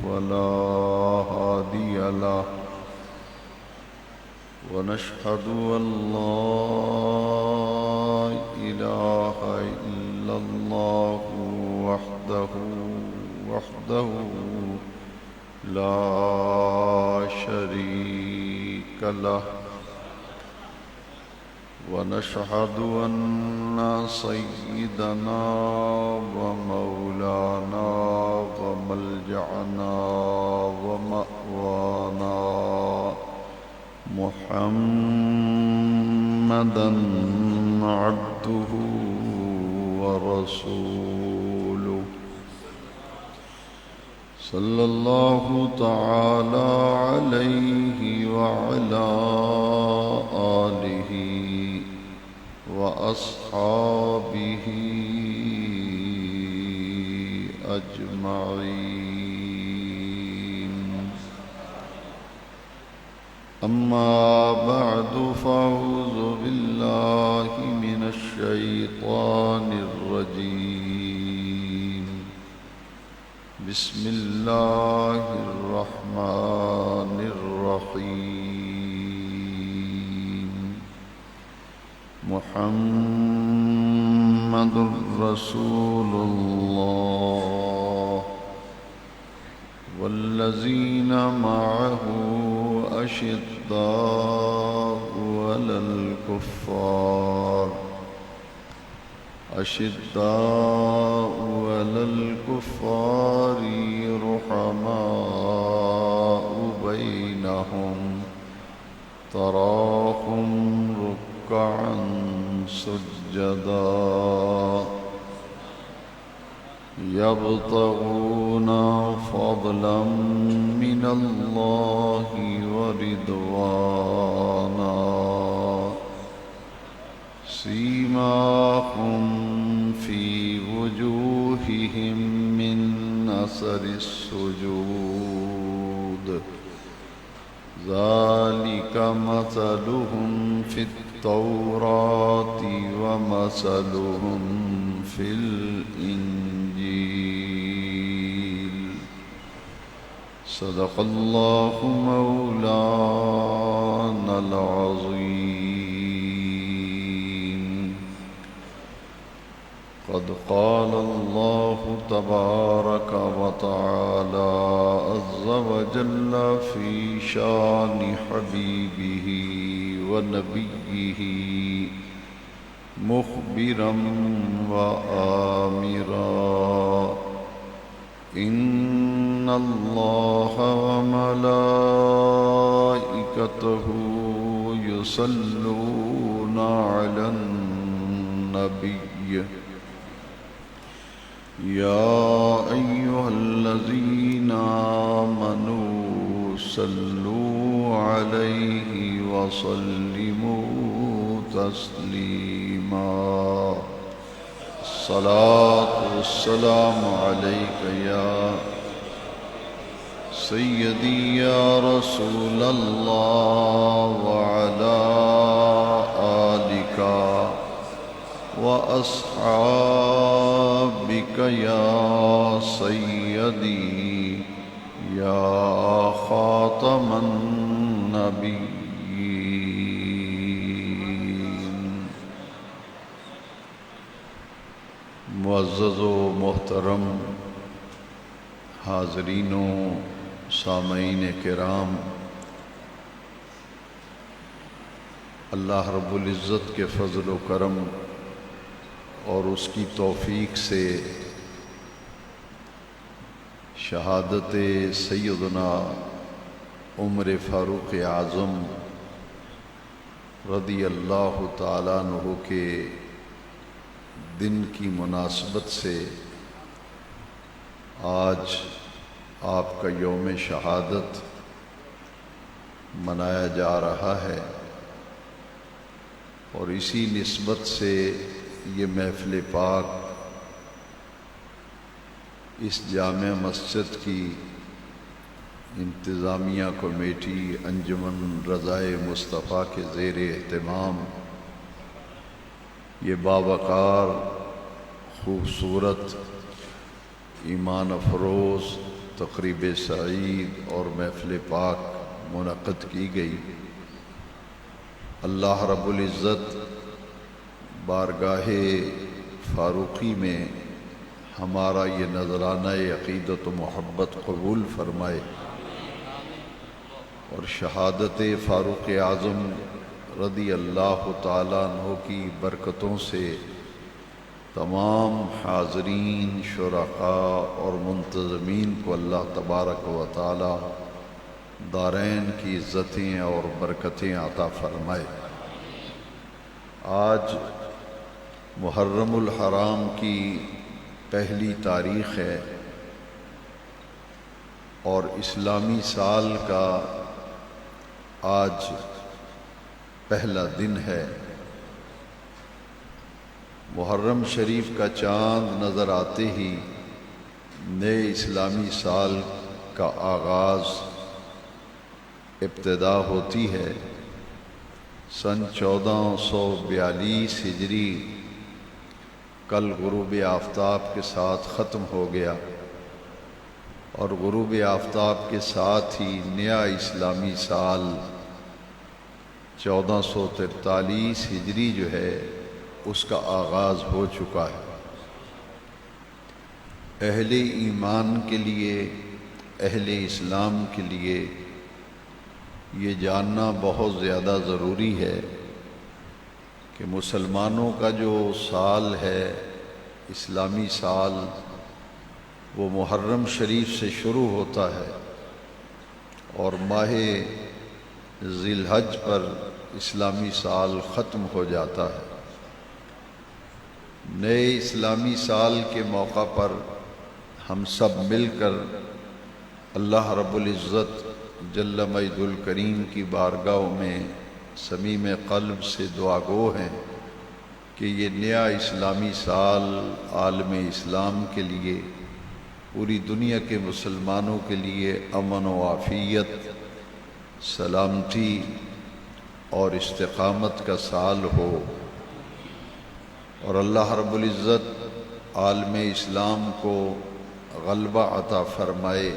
فلا هادي له ونشهد أن لا إله إلا الله وحده لا شريك له ونشهد أن سيدنا ومولانا وملجأنا ومأوانا محمدًا عبده ورسوله صلى الله تعالى عليه وعلى آله وأصحابه أجمعين. أما بعد فأعوذ بالله من الشيطان الرجيم. بسم الله الرحمن الرحيم. محمد رسول الله والذين معه أشداء على الكفار رحماء بينهم تراهم ركعا سجدا يبتغون فضلا من الله ورضوانا سيماهم في وجوههم من أثر السجود ذلك مثلهم في التوراة ومثلهم في الإنجيل. صدق الله مولانا العظيم. قد قال الله تبارك وتعالى عز وجل في شان حبيبه ونبيه مخبرا وآمرا إن الله وملائكته يصلون على النبي يا أيها الذين آمنوا صلوا عليه وسلموا تسليما. الصلاة والسلام عليك يا سيدي يا رسول الله وعلى آلك وأصحابك يا سيدي يا خاتم النبيين. معزز و محترم حاضرین و سامعین کرام، اللہ رب العزت کے فضل و کرم اور اس کی توفیق سے شہادت سیدنا عمر فاروق اعظم رضی اللہ تعالیٰ عنہ کے دن کی مناسبت سے آج آپ کا یوم شہادت منایا جا رہا ہے، اور اسی نسبت سے یہ محفل پاک اس جامع مسجد کی انتظامیہ کمیٹی انجمن رضائے مصطفیٰ کے زیر اہتمام یہ باوقار، خوبصورت، ایمان افروز تقریب سعید اور محفل پاک منعقد کی گئی۔ اللہ رب العزت بارگاہ فاروقی میں ہمارا یہ نذرانہ عقیدت و محبت قبول فرمائے اور شہادت فاروق اعظم رضی اللہ تعالیٰ عنہ کی برکتوں سے تمام حاضرین، شرکاء اور منتظمین کو اللہ تبارک و تعالیٰ دارین کی عزتیں اور برکتیں عطا فرمائے۔ آج محرم الحرام کی پہلی تاریخ ہے اور اسلامی سال کا آج پہلا دن ہے۔ محرم شریف کا چاند نظر آتے ہی نئے اسلامی سال کا آغاز ابتدا ہوتی ہے۔ سن 1442 ہجری کل غروب آفتاب کے ساتھ ختم ہو گیا اور غروب آفتاب کے ساتھ ہی نیا اسلامی سال 1443 ہجری جو ہے اس کا آغاز ہو چکا ہے۔ اہل ایمان کے لیے، اہل اسلام کے لیے یہ جاننا بہت زیادہ ضروری ہے کہ مسلمانوں کا جو سال ہے، اسلامی سال، وہ محرم شریف سے شروع ہوتا ہے اور ماہ ذی الحج پر اسلامی سال ختم ہو جاتا ہے۔ نئے اسلامی سال کے موقع پر ہم سب مل کر اللہ رب العزت جل مجد الکریم کی بارگاہ میں صمیم قلب سے دعا گو ہیں کہ یہ نیا اسلامی سال عالم اسلام کے لیے، پوری دنیا کے مسلمانوں کے لیے امن و عافیت، سلامتی اور استقامت کا سال ہو، اور اللہ رب العزت عالم اسلام کو غلبہ عطا فرمائے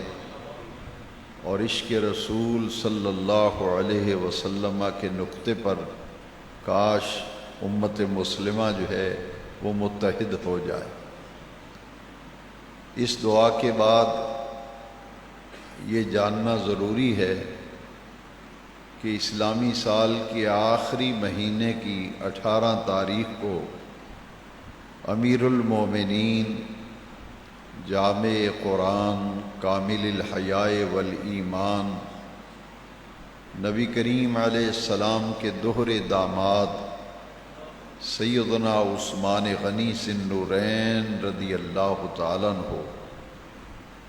اور عشق رسول صلی اللہ علیہ وسلم کے نقطے پر کاش امت مسلمہ جو ہے وہ متحد ہو جائے۔ اس دعا کے بعد یہ جاننا ضروری ہے کہ اسلامی سال کے آخری مہینے کی 18 تاریخ کو امیر المومنین، جامع قرآن، کامل الحیاء والایمان، نبی کریم علیہ السلام کے دوہرے داماد سیدنا عثمان غنی ذی النورین رضی اللہ تعالیٰ عنہ،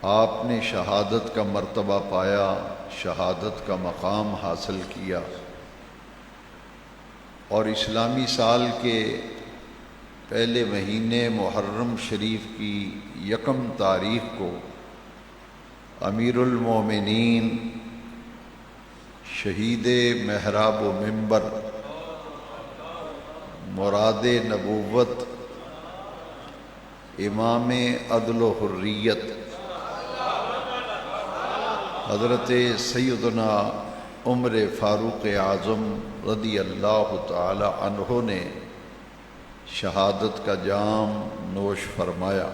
آپ نے شہادت کا مرتبہ پایا، شہادت کا مقام حاصل کیا اور اسلامی سال کے پہلے مہینے محرم شریف کی 1 تاریخ کو امیر المومنین، شہید محراب و منبر، مراد نبوت، امام عدل و حریت، حضرت سیدنا عمر فاروق اعظم رضی اللہ تعالی عنہ نے شہادت کا جام نوش فرمایا۔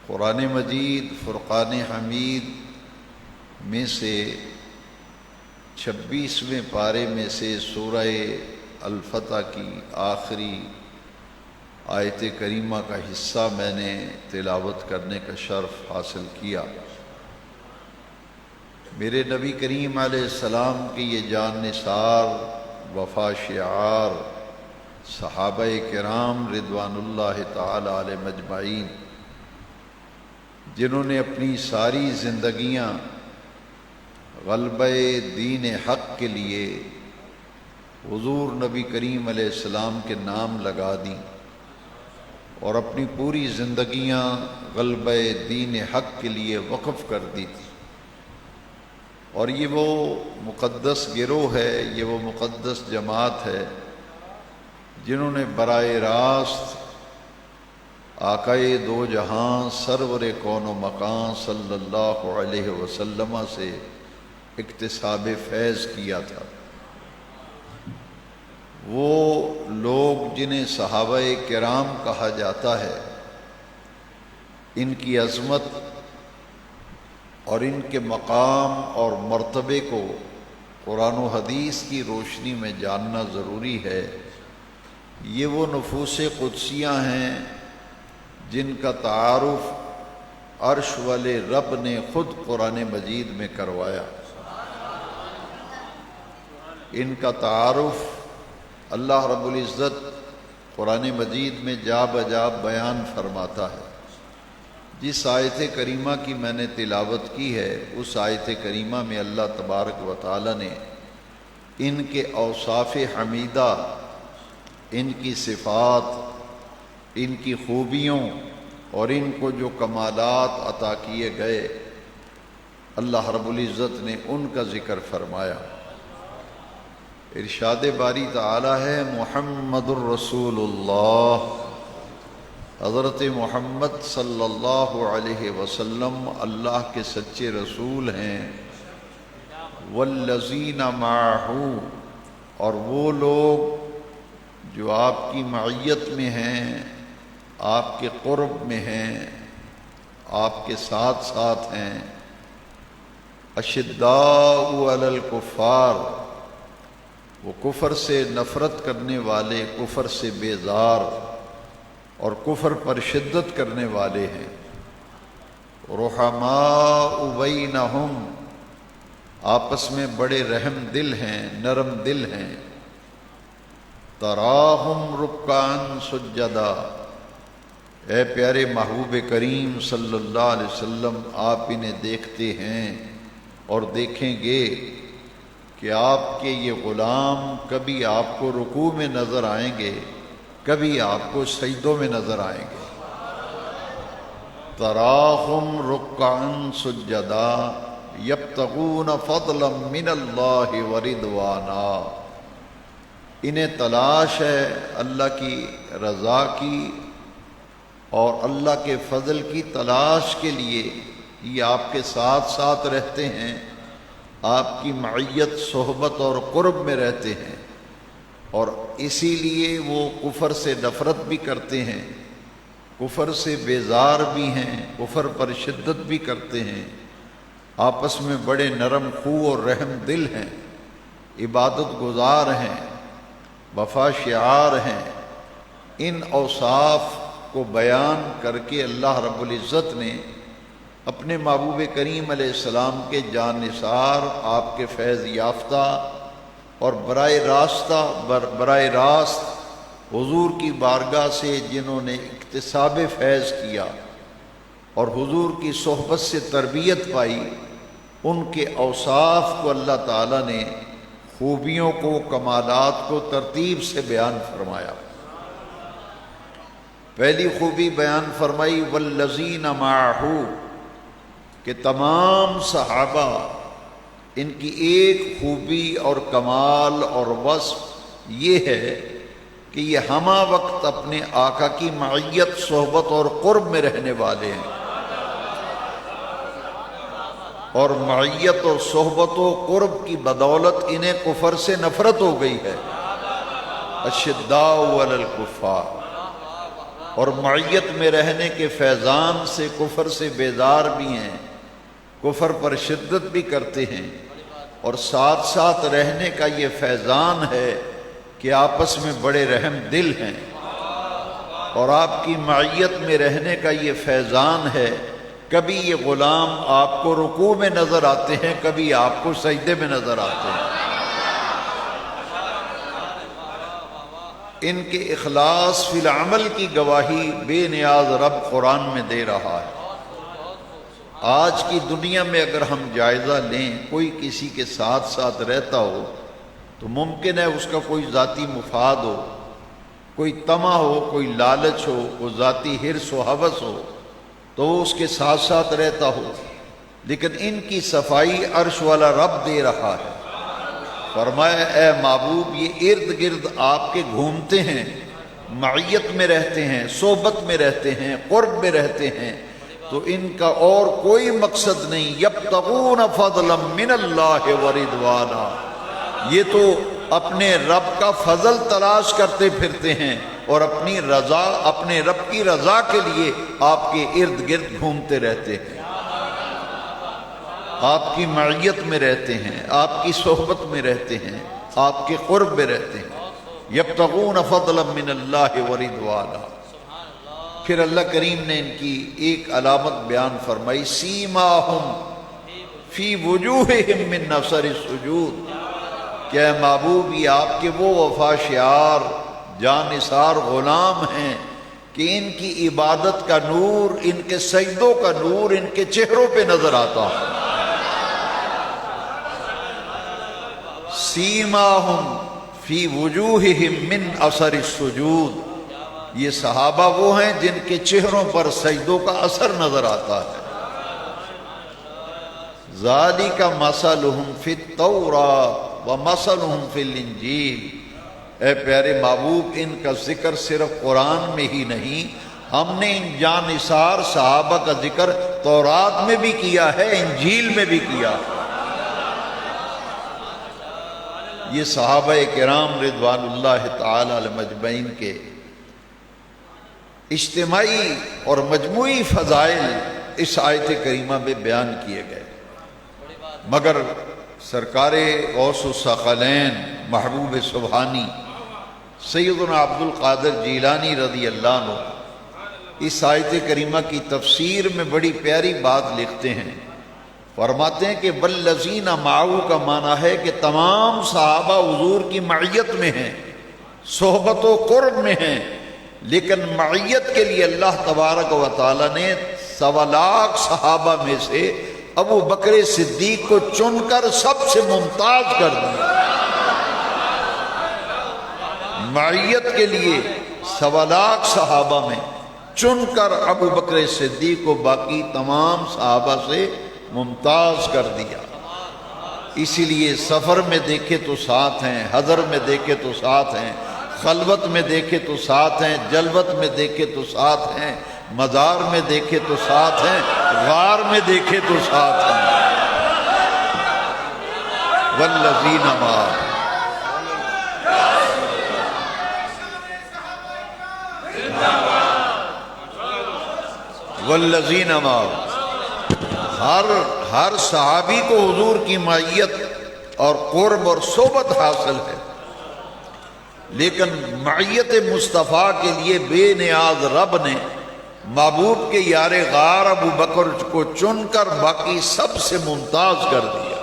قرآن مجید فرقان حمید میں سے 26ویں پارے میں سے سورہ الفتح کی آخری آیت کریمہ کا حصہ میں نے تلاوت کرنے کا شرف حاصل کیا۔ میرے نبی کریم علیہ السلام کی یہ جان نثار وفا شعار صحابہ کرام رضوان اللہ تعالی علیہ مجمعین، جنہوں نے اپنی ساری زندگیاں غلبہ دین حق کے لیے حضور نبی کریم علیہ السلام کے نام لگا دیں اور اپنی پوری زندگیاں غلبہ دین حق کے لیے وقف کر دی تھی۔ اور یہ وہ مقدس گروہ ہے، یہ وہ مقدس جماعت ہے جنہوں نے براہ راست آقائے دو جہاں سرور کون و مکان صلی اللہ علیہ وسلم سے اکتساب فیض کیا تھا۔ وہ لوگ جنہیں صحابہ کرام کہا جاتا ہے، ان کی عظمت اور ان کے مقام اور مرتبے کو قرآن و حدیث کی روشنی میں جاننا ضروری ہے۔ یہ وہ نفوس قدسیہ ہیں جن کا تعارف عرش والے رب نے خود قرآن مجید میں کروایا۔ ان کا تعارف اللہ رب العزت قرآن مجید میں جا بجا بیان فرماتا ہے۔ جس آیت کریمہ کی میں نے تلاوت کی ہے، اس آیت کریمہ میں اللہ تبارک و تعالی نے ان کے اوصاف حمیدہ، ان کی صفات، ان کی خوبیوں اور ان کو جو کمالات عطا کیے گئے، اللہ رب العزت نے ان کا ذکر فرمایا۔ ارشاد باری تعالی ہے محمد الرسول اللہ، حضرت محمد صلی اللہ علیہ وسلم اللہ کے سچے رسول ہیں۔ والذین معہ، اور وہ لوگ جو آپ کی معیت میں ہیں، آپ کے قرب میں ہیں، آپ کے ساتھ ساتھ ہیں۔ اشداء علی الکفار، وہ کفر سے نفرت کرنے والے، کفر سے بیزار اور کفر پر شدت کرنے والے ہیں۔ رحماء بینہم، آپس میں بڑے رحم دل ہیں، نرم دل ہیں۔ تراہم رکعا سجدا، اے پیارے محبوب کریم صلی اللہ علیہ وسلم، آپ انہیں دیکھتے ہیں اور دیکھیں گے کہ آپ کے یہ غلام کبھی آپ کو رکوع میں نظر آئیں گے، کبھی آپ کو سجدوں میں نظر آئیں گے۔ تراہم رکعا سجدا یبتغون فضلا من اللہ ورضوانا، انہیں تلاش ہے اللہ کی رضا کی اور اللہ کے فضل کی تلاش کے لیے یہ آپ کے ساتھ ساتھ رہتے ہیں، آپ کی معیت، صحبت اور قرب میں رہتے ہیں، اور اسی لیے وہ کفر سے نفرت بھی کرتے ہیں، کفر سے بیزار بھی ہیں، کفر پر شدت بھی کرتے ہیں، آپس میں بڑے نرم خو اور رحم دل ہیں، عبادت گزار ہیں، وفا شعار ہیں۔ ان اوصاف کو بیان کر کے اللہ رب العزت نے اپنے محبوب کریم علیہ السلام کے جان نثار، آپ کے فیض یافتہ اور براہ راست حضور کی بارگاہ سے جنہوں نے اکتساب فیض کیا اور حضور کی صحبت سے تربیت پائی، ان کے اوصاف کو اللہ تعالیٰ نے، خوبیوں کو، کمالات کو ترتیب سے بیان فرمایا۔ پہلی خوبی بیان فرمائی والذین معہ، کہ تمام صحابہ، ان کی ایک خوبی اور کمال اور وصف یہ ہے کہ یہ ہمہ وقت اپنے آقا کی معیت، صحبت اور قرب میں رہنے والے ہیں، اور معیت اور صحبت و قرب کی بدولت انہیں کفر سے نفرت ہو گئی ہے۔ اشداء علی الکفار، اور معیت میں رہنے کے فیضان سے کفر سے بیزار بھی ہیں، کفر پر شدت بھی کرتے ہیں، اور ساتھ ساتھ رہنے کا یہ فیضان ہے کہ آپس میں بڑے رحم دل ہیں، اور آپ کی معیت میں رہنے کا یہ فیضان ہے کبھی یہ غلام آپ کو رکوع میں نظر آتے ہیں، کبھی آپ کو سجدے میں نظر آتے ہیں۔ ان کے اخلاص فی العمل کی گواہی بے نیاز رب قرآن میں دے رہا ہے۔ آج کی دنیا میں اگر ہم جائزہ لیں، کوئی کسی کے ساتھ ساتھ رہتا ہو تو ممکن ہے اس کا کوئی ذاتی مفاد ہو، کوئی طمع ہو، کوئی لالچ ہو، کوئی ذاتی حرص و ہوس ہو، تو وہ اس کے ساتھ ساتھ رہتا ہو، لیکن ان کی صفائی عرش والا رب دے رہا ہے۔ فرمایا اے محبوب، یہ ارد گرد آپ کے گھومتے ہیں، معیت میں رہتے ہیں، صحبت میں رہتے ہیں، قرب میں رہتے ہیں، تو ان کا اور کوئی مقصد نہیں. یبتغون فضلا من اللہ ورضوانا، یہ تو اپنے رب کا فضل تلاش کرتے پھرتے ہیں اور اپنی رضا، اپنے رب کی رضا کے لیے آپ کے ارد گرد گھومتے رہتے ہیں، آپ کی معیت میں رہتے ہیں، آپ کی صحبت میں رہتے ہیں، آپ کے قرب میں رہتے ہیں. یبتغون فضلا من اللہ ورضوانا. پھر اللہ کریم نے ان کی ایک علامت بیان فرمائی، سیماہم فی وجوہہم من اثر السجود، کہ اے محبوب یہ آپ کے وہ وفا شعار جانثار غلام ہیں کہ ان کی عبادت کا نور، ان کے سجدوں کا نور ان کے چہروں پہ نظر آتا ہے. سیماہم فی وجوہہم من اثر السجود، یہ صحابہ وہ ہیں جن کے چہروں پر سجدوں کا اثر نظر آتا ہے. ذالک مثلہم فی التوراۃ ومثلہم فی الانجیل. اے پیارے محبوب، ان کا ذکر صرف قرآن میں ہی نہیں، ہم نے ان جانثار صحابہ کا ذکر تورات میں بھی کیا ہے، انجیل میں بھی کیا. یہ صحابہ کرام رضوان اللہ تعالی علیہم اجمعین کے اجتماعی اور مجموعی فضائل اس آیت کریمہ میں بیان کیے گئے، مگر سرکار غوث الثقلین محبوب سبحانی سیدنا عبد القادر جیلانی رضی اللہ عنہ اس آیت کریمہ کی تفسیر میں بڑی پیاری بات لکھتے ہیں. فرماتے ہیں کہ والذین معہ کا معنی ہے کہ تمام صحابہ حضور کی معیت میں ہیں، صحبت و قرب میں ہیں، لیکن معیت کے لیے اللہ تبارک و تعالی نے 1.25 لاکھ صحابہ میں سے ابو بکر صدیق کو چن کر سب سے ممتاز کر دیا. معیت کے لیے 1.25 لاکھ صحابہ میں چن کر ابو بکر صدیق کو باقی تمام صحابہ سے ممتاز کر دیا. اسی لیے سفر میں دیکھے تو ساتھ ہیں، حضر میں دیکھے تو ساتھ ہیں، خلوت میں دیکھے تو ساتھ ہیں، جلوت میں دیکھے تو ساتھ ہیں، مزار میں دیکھے تو ساتھ ہیں، غار میں دیکھے تو ساتھ ہیں. والذین معہ، والذین معہ، ہر صحابی کو حضور کی معیت اور قرب اور صحبت حاصل ہے، لیکن معیت مصطفیٰ کے لیے بے نیاز رب نے محبوب کے یار غار ابو بکر کو چن کر باقی سب سے ممتاز کر دیا.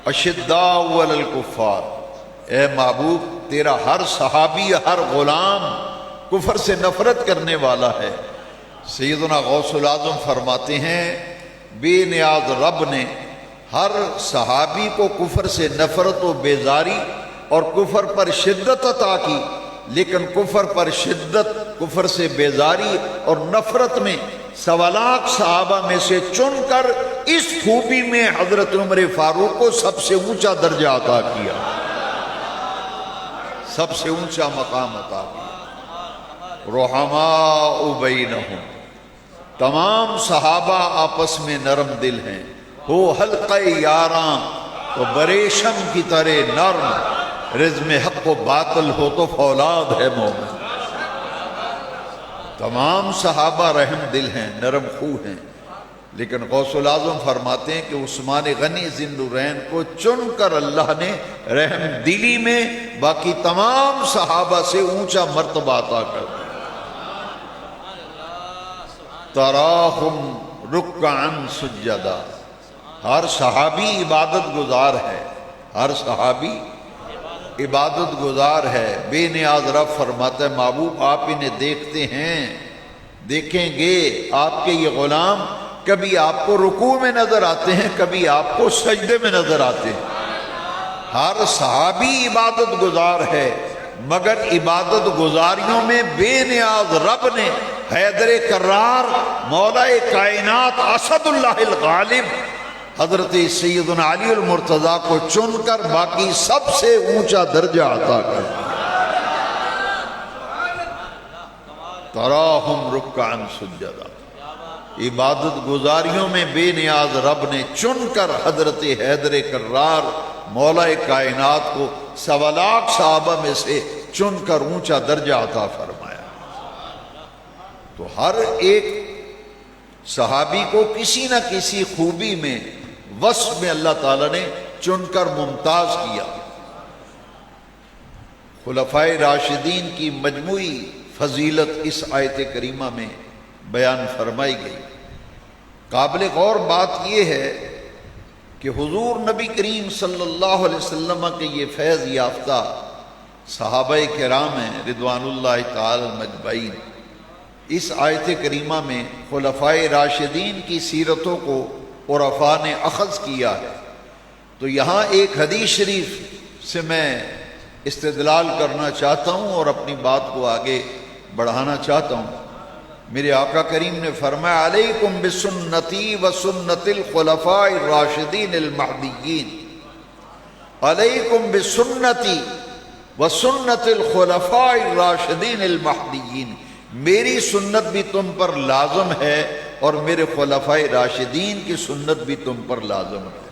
اشداء علی الکفار، اے محبوب تیرا ہر صحابی، ہر غلام کفر سے نفرت کرنے والا ہے. سیدنا غوث الاعظم فرماتے ہیں بے نیاز رب نے ہر صحابی کو کفر سے نفرت و بیزاری اور کفر پر شدت عطا کی، لیکن کفر پر شدت، کفر سے بیزاری اور نفرت میں 1.25 لاکھ صحابہ میں سے چن کر اس خوبی میں حضرت عمر فاروق کو سب سے اونچا درجہ عطا کیا، سب سے اونچا مقام عطا کیا. رحماء بینہم، تمام صحابہ آپس میں نرم دل ہیں. ہو حلقہ یاراں تو بریشم کی طرح نرم، رزم حق و باطل ہو تو فولاد ہے مومن. تمام صحابہ رحم دل ہیں، نرم خو ہیں، لیکن غوث الاعظم فرماتے ہیں کہ عثمان غنی ذی النورین کو چن کر اللہ نے رحم دلی میں باقی تمام صحابہ سے اونچا مرتبہ عطا کر دیا. تراہم رکعن سجدا، ہر صحابی عبادت گزار ہے، ہر صحابی عبادت گزار ہے. بے نیاز رب فرماتا ہے محبوب آپ انہیں دیکھتے ہیں، دیکھیں گے. آپ کے یہ غلام کبھی آپ کو رکوع میں نظر آتے ہیں، کبھی آپ کو سجدے میں نظر آتے ہیں. ہر صحابی عبادت گزار ہے، مگر عبادت گزاریوں میں بے نیاز رب نے حیدر کرار، مولا کائنات، اسد اللہ الغالب حضرت سیدنا علی المرتضیٰ کو چن کر باقی سب سے اونچا درجہ عطا کر تراہم رکعا سجدا، عبادت گزاریوں میں بے نیاز رب نے چن کر حضرت حیدر کرار مولا کائنات کو 1.25 لاکھ صحابہ میں سے چن کر اونچا درجہ عطا فرمایا۔ تو ہر ایک صحابی کو کسی نہ کسی خوبی میں، وصف میں اللہ تعالیٰ نے چن کر ممتاز کیا۔ خلفائے راشدین کی مجموعی فضیلت اس آیت کریمہ میں بیان فرمائی گئی۔ قابل غور بات یہ ہے کہ حضور نبی کریم صلی اللہ علیہ وسلم کے یہ فیض یافتہ صحابہ کرام ہیں رضوان اللہ تعالی مجمعین، اس آیت کریمہ میں خلفائے راشدین کی سیرتوں کو عرفاء نے اخذ کیا ہے۔ تو یہاں ایک حدیث شریف سے میں استدلال کرنا چاہتا ہوں اور اپنی بات کو آگے بڑھانا چاہتا ہوں۔ میرے آقا کریم نے فرمایا علیکم بسنتی و سنت الخلفاء الراشدین المہدیین، علیکم بسنتی و سنت الخلفاء الراشدین المہدیین، میری سنت بھی تم پر لازم ہے اور میرے خلفائے راشدین کی سنت بھی تم پر لازم ہے۔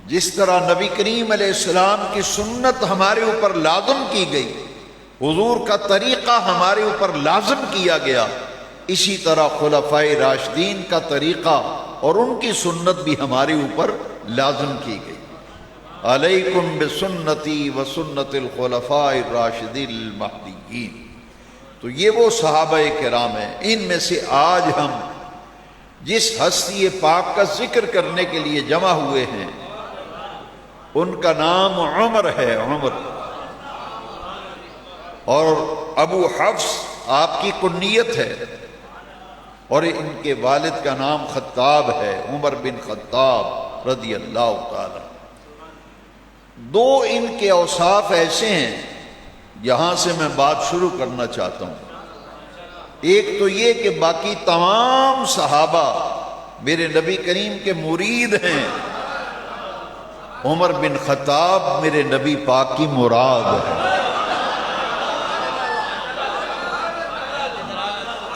جس طرح نبی کریم علیہ السلام کی سنت ہمارے اوپر لازم کی گئی، حضور کا طریقہ ہمارے اوپر لازم کیا گیا، اسی طرح خلفائے راشدین کا طریقہ اور ان کی سنت بھی ہمارے اوپر لازم کی گئی۔ علیکم بسنتی و سنت الخلفاء الراشدین المہدیین۔ تو یہ وہ صحابہ کرام ہیں۔ ان میں سے آج ہم جس ہستی پاک کا ذکر کرنے کے لیے جمع ہوئے ہیں ان کا نام عمر ہے، عمر، اور ابو حفص آپ کی کنیت ہے، اور ان کے والد کا نام خطاب ہے، عمر بن خطاب رضی اللہ تعالی۔ دو ان کے اوصاف ایسے ہیں، یہاں سے میں بات شروع کرنا چاہتا ہوں۔ ایک تو یہ کہ باقی تمام صحابہ میرے نبی کریم کے مرید ہیں، عمر بن خطاب میرے نبی پاک کی مراد ہے۔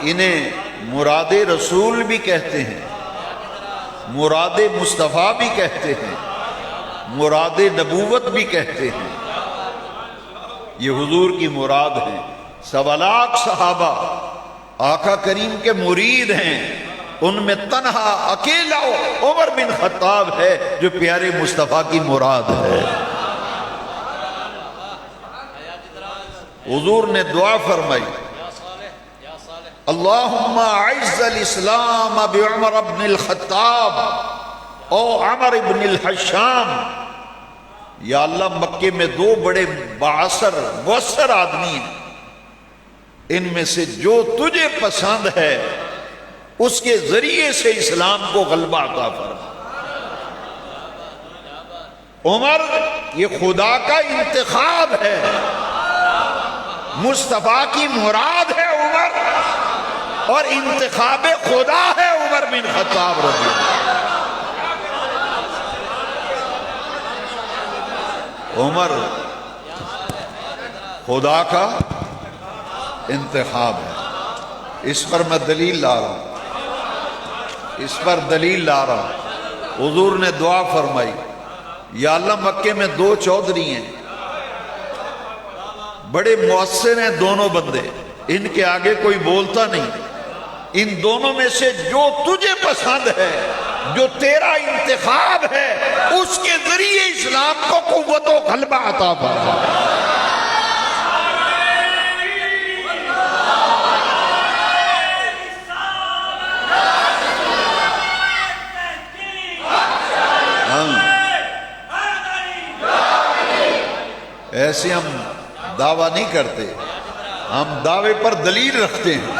انہیں مراد رسول بھی کہتے ہیں، مراد مصطفیٰ بھی کہتے ہیں، مراد نبوت بھی کہتے ہیں۔ یہ حضور کی مراد ہیں۔ 1.25 لاکھ صحابہ آقا کریم کے مرید ہیں، ان میں تنہا اکیلا عمر بن خطاب ہے جو پیارے مصطفیٰ کی مراد ہے۔ حضور نے دعا فرمائی اللہم اعز الاسلام بعمر بن الخطاب او عمر بن الحشام، یا اللہ مکے میں 2 بڑے بااثر مؤثر آدمی ہیں، ان میں سے جو تجھے پسند ہے اس کے ذریعے سے اسلام کو غلبہ عطا فرما۔ عمر یہ خدا کا انتخاب ہے، مصطفیٰ کی مراد ہے عمر، اور انتخاب خدا ہے عمر بن خطاب رضی اللہ۔ عمر خدا کا انتخاب ہے۔ اس پر میں دلیل لا رہا ہوں، اس پر دلیل لا رہا ہوں۔ حضور نے دعا فرمائی یا اللہ مکے میں 2 چودھری ہیں، بڑے مؤثر ہیں دونوں بندے، ان کے آگے کوئی بولتا نہیں، ان دونوں میں سے جو تجھے پسند ہے، جو تیرا انتخاب ہے، اس کے ذریعے اسلام کو قوت و غلبہ عطا فرما۔ ایسے ہم دعویٰ نہیں کرتے، ہم دعوے پر دلیل رکھتے ہیں،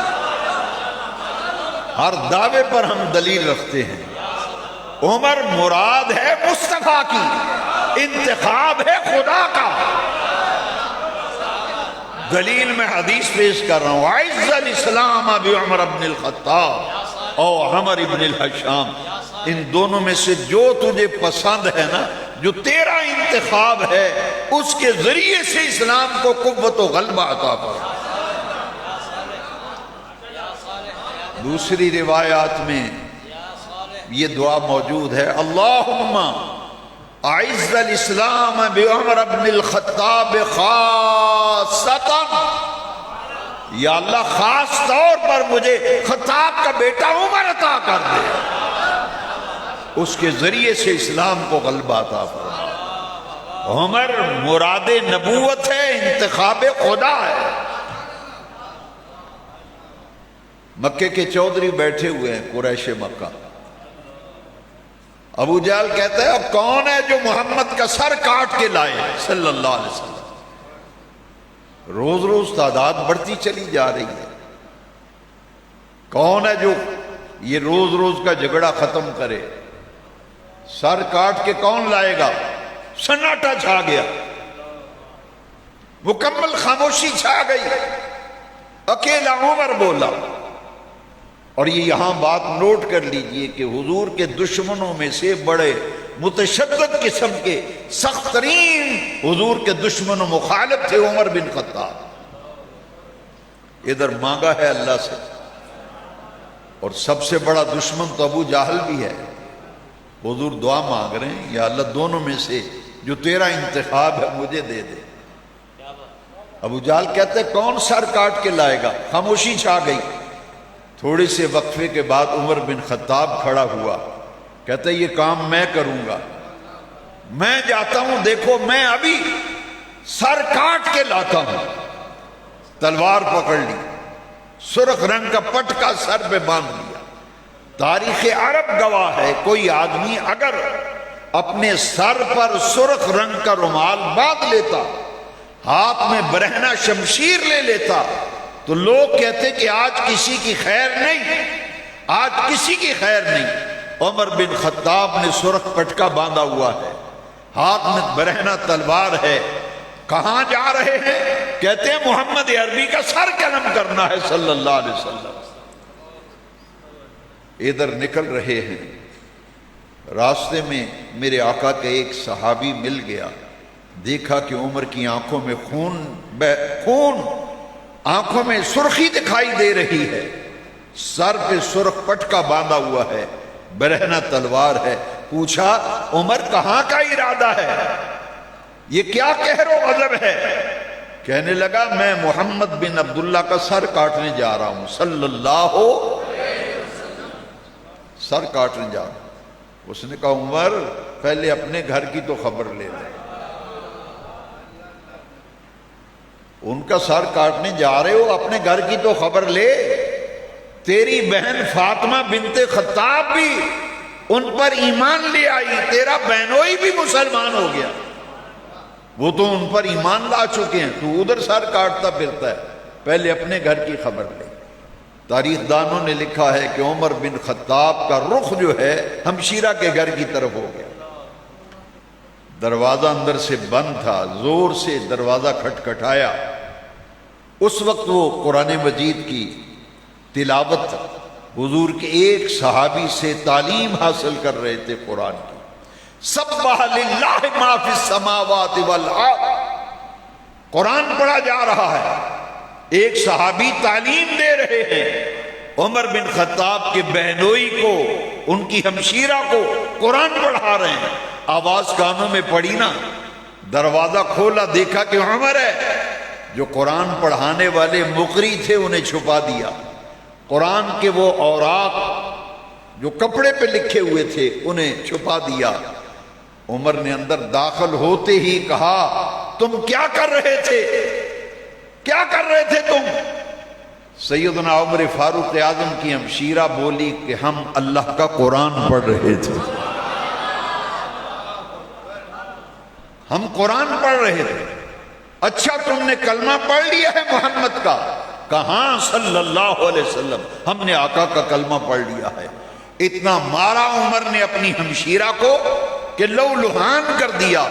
ہر دعوے پر ہم دلیل رکھتے ہیں۔ عمر مراد ہے مصطفیٰ کی، انتخاب ہے خدا کا۔ دلیل میں حدیث پیش کر رہا ہوں، اعز الاسلام بعمر بن الخطاب او عمر بن الحشام، ان دونوں میں سے جو تجھے پسند ہے نا، جو تیرا انتخاب ہے، اس کے ذریعے سے اسلام کو قوت و غلبہ عطا فرما۔ دوسری روایات میں یہ دعا موجود ہے، اللہم اعز الاسلام بعمر بن الخطاب خاصتا، یا اللہ خاص طور پر مجھے خطاب کا بیٹا عمر عطا کر دے، اس کے ذریعے سے اسلام کو غلبہ عطا فرما۔ عمر مراد نبوت ہے، انتخاب خدا ہے۔ مکے کے چودھری بیٹھے ہوئے ہیں، قریش مکہ۔ ابو جہل کہتا ہے اب کون ہے جو محمد کا سر کاٹ کے لائے صلی اللہ علیہ وسلم۔ روز روز تعداد بڑھتی چلی جا رہی ہے، کون ہے جو یہ روز روز کا جھگڑا ختم کرے؟ سر کاٹ کے کون لائے گا؟ سناٹا چھا گیا، مکمل خاموشی چھا گئی، اکیلا عمر بولا۔ اور یہ یہاں بات نوٹ کر لیجئے کہ حضور کے دشمنوں میں سے بڑے متشدد قسم کے سخت ترین حضور کے دشمن و مخالف تھے عمر بن خطاب۔ ادھر مانگا ہے اللہ سے، اور سب سے بڑا دشمن تو ابو جہل بھی ہے۔ حضور دعا مانگ رہے ہیں، یا اللہ دونوں میں سے جو تیرا انتخاب ہے مجھے دے دے۔ ابو جہل کہتے کون سر کاٹ کے لائے گا؟ خاموشی چھا گئی۔ تھوڑے سے وقفے کے بعد عمر بن خطاب کھڑا ہوا، کہتا یہ کام میں کروں گا، میں جاتا ہوں، دیکھو میں ابھی سر کاٹ کے لاتا ہوں۔ تلوار پکڑ لی، سرخ رنگ کا پٹکا سر پہ باندھ لیا۔ تاریخ عرب گواہ ہے، کوئی آدمی اگر اپنے سر پر سرخ رنگ کا رومال باندھ لیتا، ہاتھ میں برہنہ شمشیر لے لیتا، تو لوگ کہتے کہ آج کسی کی خیر نہیں، آج کسی کی خیر نہیں۔ عمر بن خطاب نے سرخ پٹکا باندھا ہوا ہے، ہاتھ میں برہنہ تلوار ہے۔ کہاں جا رہے ہیں؟ کہتے ہیں محمد عربی کا سر قلم کرنا ہے صلی اللہ علیہ وسلم۔ ادھر نکل رہے ہیں، راستے میں میرے آقا کے ایک صحابی مل گیا، دیکھا کہ عمر کی آنکھوں میں خون آنکھوں میں سرخی دکھائی دے رہی ہے، سر پہ سرخ پٹکا باندھا ہوا ہے، برہنہ تلوار ہے۔ پوچھا عمر کہاں کا ارادہ ہے؟ یہ کیا قہر و غضب ہے؟ کہنے لگا میں محمد بن عبداللہ کا سر کاٹنے جا رہا ہوں صلی اللہ سر کاٹنے جا رہا ہوں۔ اس نے کہا عمر پہلے اپنے گھر کی تو خبر لے لے، ان کا سر کاٹنے جا رہے ہو، اپنے گھر کی تو خبر لے۔ تیری بہن فاطمہ بنت خطاب بھی ان پر ایمان لے آئی، تیرا بہنوئی بھی مسلمان ہو گیا، وہ تو ان پر ایمان لا چکے ہیں، تو ادھر سر کاٹتا پھرتا ہے، پہلے اپنے گھر کی خبر لے۔ تاریخ دانوں نے لکھا ہے کہ عمر بن خطاب کا رخ جو ہے ہمشیرہ کے گھر کی طرف ہو گیا۔ دروازہ اندر سے بند تھا، زور سے دروازہ کھٹکھٹایا۔ اس وقت وہ قرآن مجید کی تلاوت حضور کے ایک صحابی سے تعلیم حاصل کر رہے تھے قرآن کی۔ سبح للہ ما فی السماوات والارض، قرآن پڑھا جا رہا ہے، ایک صحابی تعلیم دے رہے ہیں، عمر بن خطاب کے بہنوئی کو، ان کی ہمشیرہ کو قرآن پڑھا رہے ہیں۔ آواز کانوں میں پڑی نا، دروازہ کھولا، دیکھا کہ عمر ہے۔ جو قرآن پڑھانے والے مقری تھے انہیں چھپا دیا، قرآن کے وہ اوراق جو کپڑے پہ لکھے ہوئے تھے انہیں چھپا دیا۔ عمر نے اندر داخل ہوتے ہی کہا تم کیا کر رہے تھے؟ کیا کر رہے تھے تم؟ سیدنا عمر فاروق اعظم کی ہمشیرہ بولی کہ ہم اللہ کا قرآن پڑھ رہے تھے، ہم قرآن پڑھ رہے تھے۔ اچھا تم نے کلمہ پڑھ لیا ہے محمد کا؟ کہاں صلی اللہ علیہ وسلم، ہم نے آقا کا کلمہ پڑھ لیا ہے۔ اتنا مارا عمر نے اپنی ہمشیرہ کو کہ لو لہان کر دیا،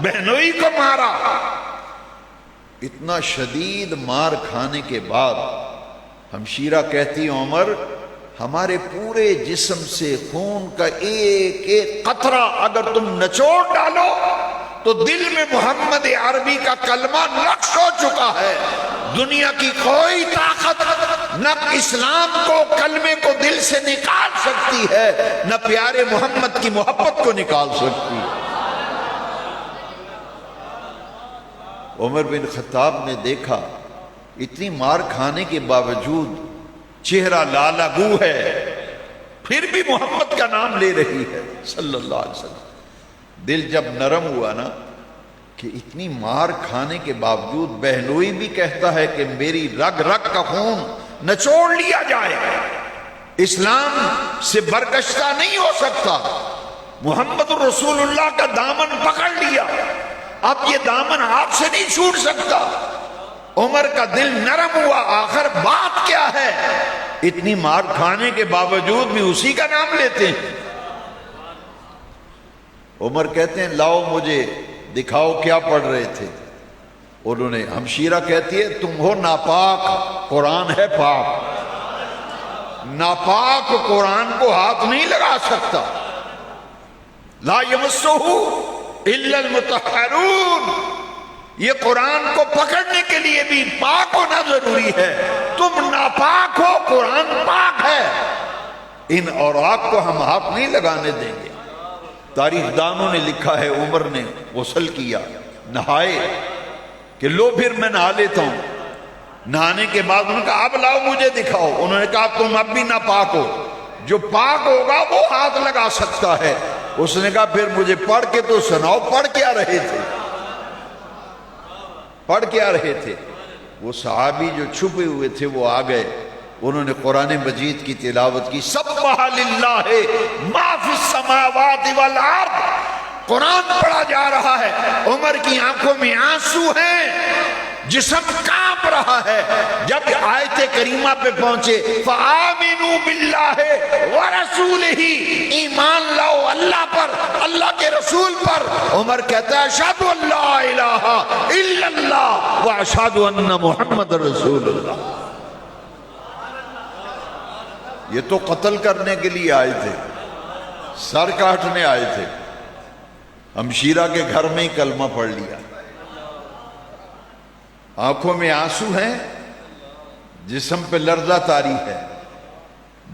بہنوئی کو مارا۔ اتنا شدید مار کھانے کے بعد ہمشیرہ کہتی عمر ہمارے پورے جسم سے خون کا ایک ایک قطرہ اگر تم نچوڑ ڈالو تو دل میں محمد عربی کا کلمہ نقش ہو چکا ہے. دنیا کی کوئی طاقت نہ اسلام کو، کلمے کو دل سے نکال سکتی ہے، نہ پیارے محمد کی محبت کو نکال سکتی ہے. عمر بن خطاب نے دیکھا اتنی مار کھانے کے باوجود چہرہ لالگو ہے، پھر بھی محمد کا نام لے رہی ہے صلی اللہ علیہ وسلم. دل جب نرم ہوا نا کہ اتنی مار کھانے کے باوجود بہلوئی بھی کہتا ہے کہ میری رگ رگ کا خون نچوڑ لیا جائے، اسلام سے برگشتہ نہیں ہو سکتا. محمد رسول اللہ کا دامن پکڑ لیا، اب یہ دامن ہاتھ سے نہیں چھوٹ سکتا. عمر کا دل نرم ہوا، آخر بات کیا ہے؟ اتنی مار کھانے کے باوجود بھی اسی کا نام لیتے ہیں. عمر کہتے ہیں لاؤ مجھے دکھاؤ کیا پڑھ رہے تھے. انہوں نے، ہمشیرہ کہتی ہے تم ہو ناپاک، قرآن ہے پاک، ناپاک قرآن کو ہاتھ نہیں لگا سکتا. لا یمسہ الا المطہرون، یہ قرآن کو پکڑنے کے لیے بھی پاک ہونا ضروری ہے. تم ناپاک ہو، قرآن پاک ہے، ان اوراق کو ہم ہاتھ نہیں لگانے دیں گے. تاریخ دانوں نے لکھا ہے عمر نے غسل کیا، نہائے کہ لو پھر میں نہا لیتا ہوں. نہانے کے بعد انہوں نے کہا اب لاؤ مجھے دکھاؤ. انہوں نے کہا تم اب بھی ناپاک ہو، جو پاک ہوگا وہ ہاتھ لگا سکتا ہے. اس نے کہا پھر مجھے پڑھ کے تو سناؤ، پڑھ کیا رہے تھے، پڑھ کیا رہے تھے. وہ صحابی جو چھپے ہوئے تھے وہ آ گئے، انہوں نے قرآن مجید کی تلاوت کی. سبح للہ ما فی السماوات والارض، قرآن پڑھا جا رہا ہے. عمر کی آنکھوں میں آنسو ہیں، جسم کانپ رہا ہے. جب آیت کریمہ پہ پہنچے فآمنوا باللہ ورسولہ، ایمان لاؤ اللہ پر، اللہ کے رسول پر. عمر کہتا ہے اشہد ان لا الہ الا اللہ واشہد ان محمد رسول اللہ. یہ تو قتل کرنے کے لیے آئے تھے، سر کاٹنے آئے تھے. ہمشیرہ کے گھر میں ہی کلمہ پڑھ لیا. آنکھوں میں آنسو ہیں، جسم پہ لرزہ طاری ہے.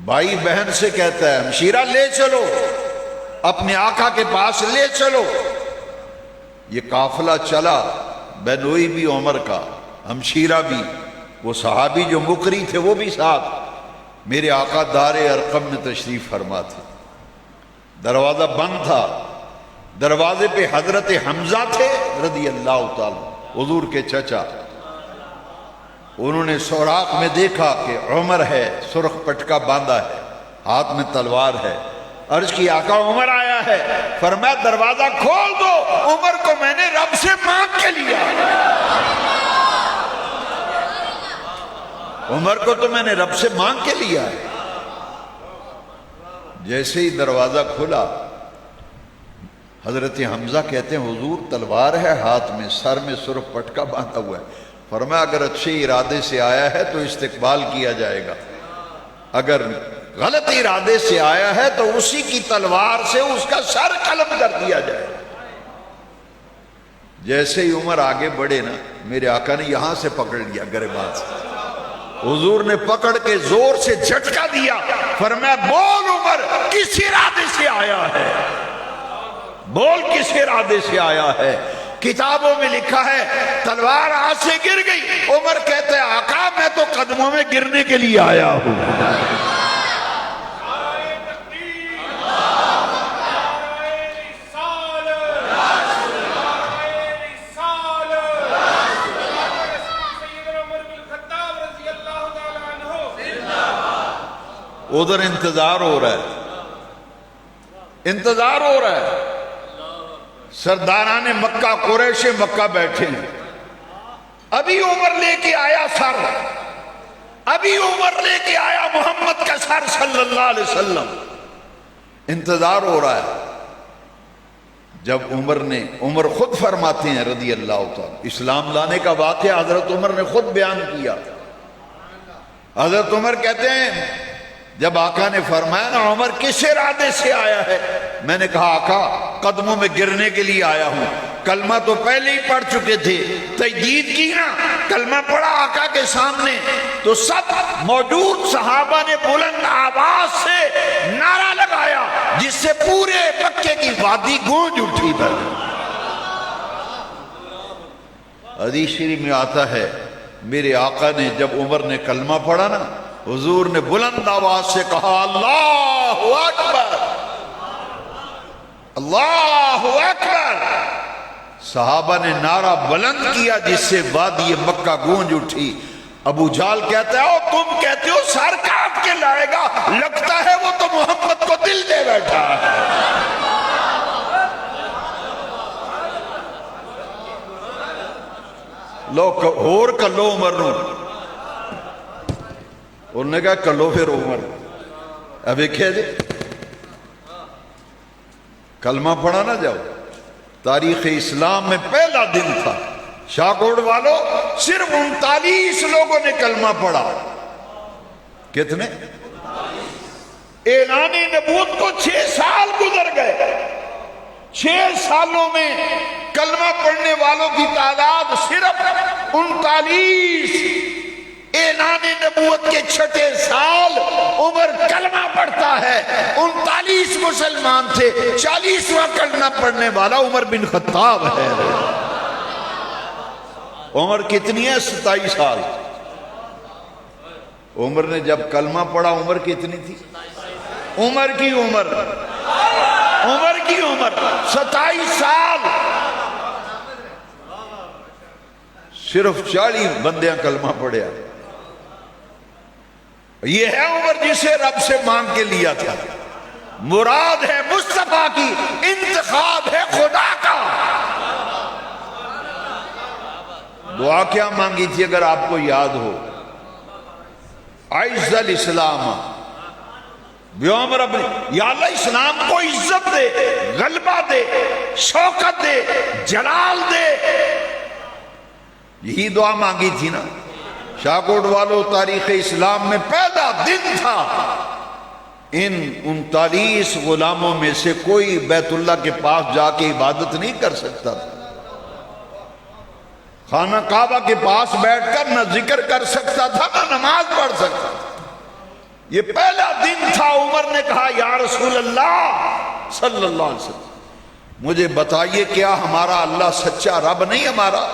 بھائی بہن سے کہتا ہے ہمشیرہ لے چلو، اپنے آقا کے پاس لے چلو. یہ قافلہ چلا، بہنوئی بھی عمر کا، ہمشیرہ بھی، وہ صحابی جو مقری تھے وہ بھی ساتھ. میرے آقا دار ارقم میں تشریف فرما تھے. دروازہ بند تھا، دروازے پہ حضرت حمزہ تھے رضی اللہ تعالی، حضور کے چچا. انہوں نے سوراخ میں دیکھا کہ عمر ہے، سرخ پٹکا باندھا ہے، ہاتھ میں تلوار ہے. عرض کی آقا عمر آیا ہے. فرمایا دروازہ کھول دو، عمر کو میں نے رب سے مانگ کے لیا، عمر کو تو میں نے رب سے مانگ کے لیا ہے. جیسے ہی دروازہ کھلا حضرت حمزہ کہتے ہیں حضور تلوار ہے ہاتھ میں، سر میں سرخ پٹکا باندھا ہوا ہے. فرمایا اگر اچھے ارادے سے آیا ہے تو استقبال کیا جائے گا، اگر غلط ارادے سے آیا ہے تو اسی کی تلوار سے اس کا سر قلم کر دیا جائے گا. جیسے ہی عمر آگے بڑھے نا، میرے آقا نے یہاں سے پکڑ لیا گریبان سے. حضور نے پکڑ کے زور سے جھٹکا دیا. فرمایا بول عمر کس ارادے سے آیا ہے، بول کس ارادے سے آیا ہے. کتابوں میں لکھا ہے تلوار ہاتھ سے گر گئی. عمر کہتے ہیں آقا میں تو قدموں میں گرنے کے لیے آیا ہوں. ادھر انتظار ہو رہا ہے، انتظار ہو رہا ہے. سرداران مکہ، قریش مکہ بیٹھے ہیں. ابھی عمر لے کے آیا سر، ابھی عمر لے کے آیا محمد کا سر صلی اللہ علیہ وسلم. انتظار ہو رہا ہے. جب عمر خود فرماتے ہیں رضی اللہ تعالی، اسلام لانے کا واقعہ حضرت عمر نے خود بیان کیا. حضرت عمر کہتے ہیں جب آقا نے فرمایا نا عمر کس ارادے سے آیا ہے، میں نے کہا آقا قدموں میں گرنے کے لیے آیا ہوں، کلمہ تو پہلے ہی پڑھ چکے تھے، تجدید کی نا، کلمہ پڑھا آقا کے سامنے تو سب موجود صحابہ نے بلند آواز سے نعرہ لگایا جس سے پورے مکے کی وادی گونج اٹھی تھی۔ حدیث شریف میں آتا ہے میرے آقا نے جب عمر نے کلمہ پڑھا نا، حضور نے بلند آواز سے کہا اللہ اکبر، اللہ اکبر۔ صحابہ نے نعرہ بلند کیا جس سے وادی مکہ گونج اٹھی۔ ابو جہل کہتا ہے او تم کہتے ہو سر کاٹ کے لائے گا، لگتا ہے وہ تو محمد کو دل دے بیٹھا ہے۔ لو ہور کلو عمر نو، انہوں نے کہا کلو پھر عمر۔ اب ایک ہے جی کلمہ پڑھا نہ جاؤ، تاریخ اسلام میں پہلا دن تھا، شاہکوٹ والوں صرف 39 لوگوں نے کلمہ پڑھا۔ کتنے؟ اعلان نبوت کو 6 سال گزر گئے، 6 سالوں میں کلمہ پڑھنے والوں کی تعداد صرف 39۔ اعلان نبوت کے 6 سال عمر کلمہ پڑھتا ہے، 39 مسلمان تھے، 40واں کلمہ پڑھنے والا عمر بن خطاب ہے۔ عمر کتنی ہے؟ 27 سال۔ عمر نے جب کلمہ پڑھا عمر کتنی تھی؟ عمر کی عمر 27 سال۔ صرف 40 بندیاں کلمہ پڑھیا۔ یہ ہے عمر جسے رب سے مانگ کے لیا تھا، مراد ہے مصطفیٰ کی، انتخاب ہے خدا کا۔ دعا کیا مانگی تھی اگر آپ کو یاد ہو؟ اعز الاسلام بیوم رب، یا اللہ اسلام کو عزت دے، غلبہ دے، شوکت دے، جلال دے۔ یہی دعا مانگی تھی نا۔ شاہکوٹ والوں تاریخ اسلام میں پہلا دن تھا، ان 39 غلاموں میں سے کوئی بیت اللہ کے پاس جا کے عبادت نہیں کر سکتا تھا، خانہ کعبہ کے پاس بیٹھ کر نہ ذکر کر سکتا تھا نہ نماز پڑھ سکتا تھا۔ یہ پہلا دن تھا۔ عمر نے کہا یا رسول اللہ صلی اللہ علیہ وسلم مجھے بتائیے کیا ہمارا اللہ سچا رب نہیں ہمارا؟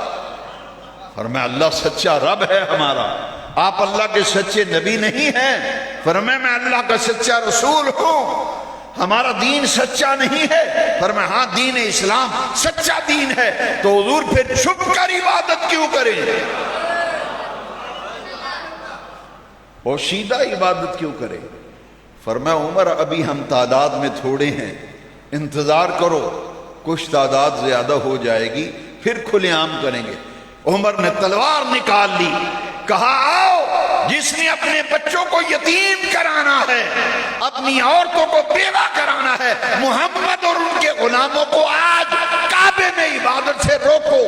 فرمایا اللہ سچا رب ہے ہمارا، آپ اللہ کے سچے نبی نہیں ہیں؟ فرمایا میں اللہ کا سچا رسول ہوں، ہمارا دین سچا نہیں ہے؟ فرمایا ہاں دین اسلام سچا دین ہے۔ تو حضور پھر چھپ کر عبادت کیوں کریں؟ پوشیدہ عبادت کیوں کریں؟ فرمایا عمر ابھی ہم تعداد میں تھوڑے ہیں، انتظار کرو، کچھ تعداد زیادہ ہو جائے گی پھر کھلے عام کریں گے۔ عمر نے تلوار نکال لی، کہا آؤ جس نے اپنے بچوں کو یتیم کرانا ہے، اپنی عورتوں کو بیوہ کرانا ہے، محمد اور ان کے غلاموں کو آج کعبے میں عبادت سے روکو۔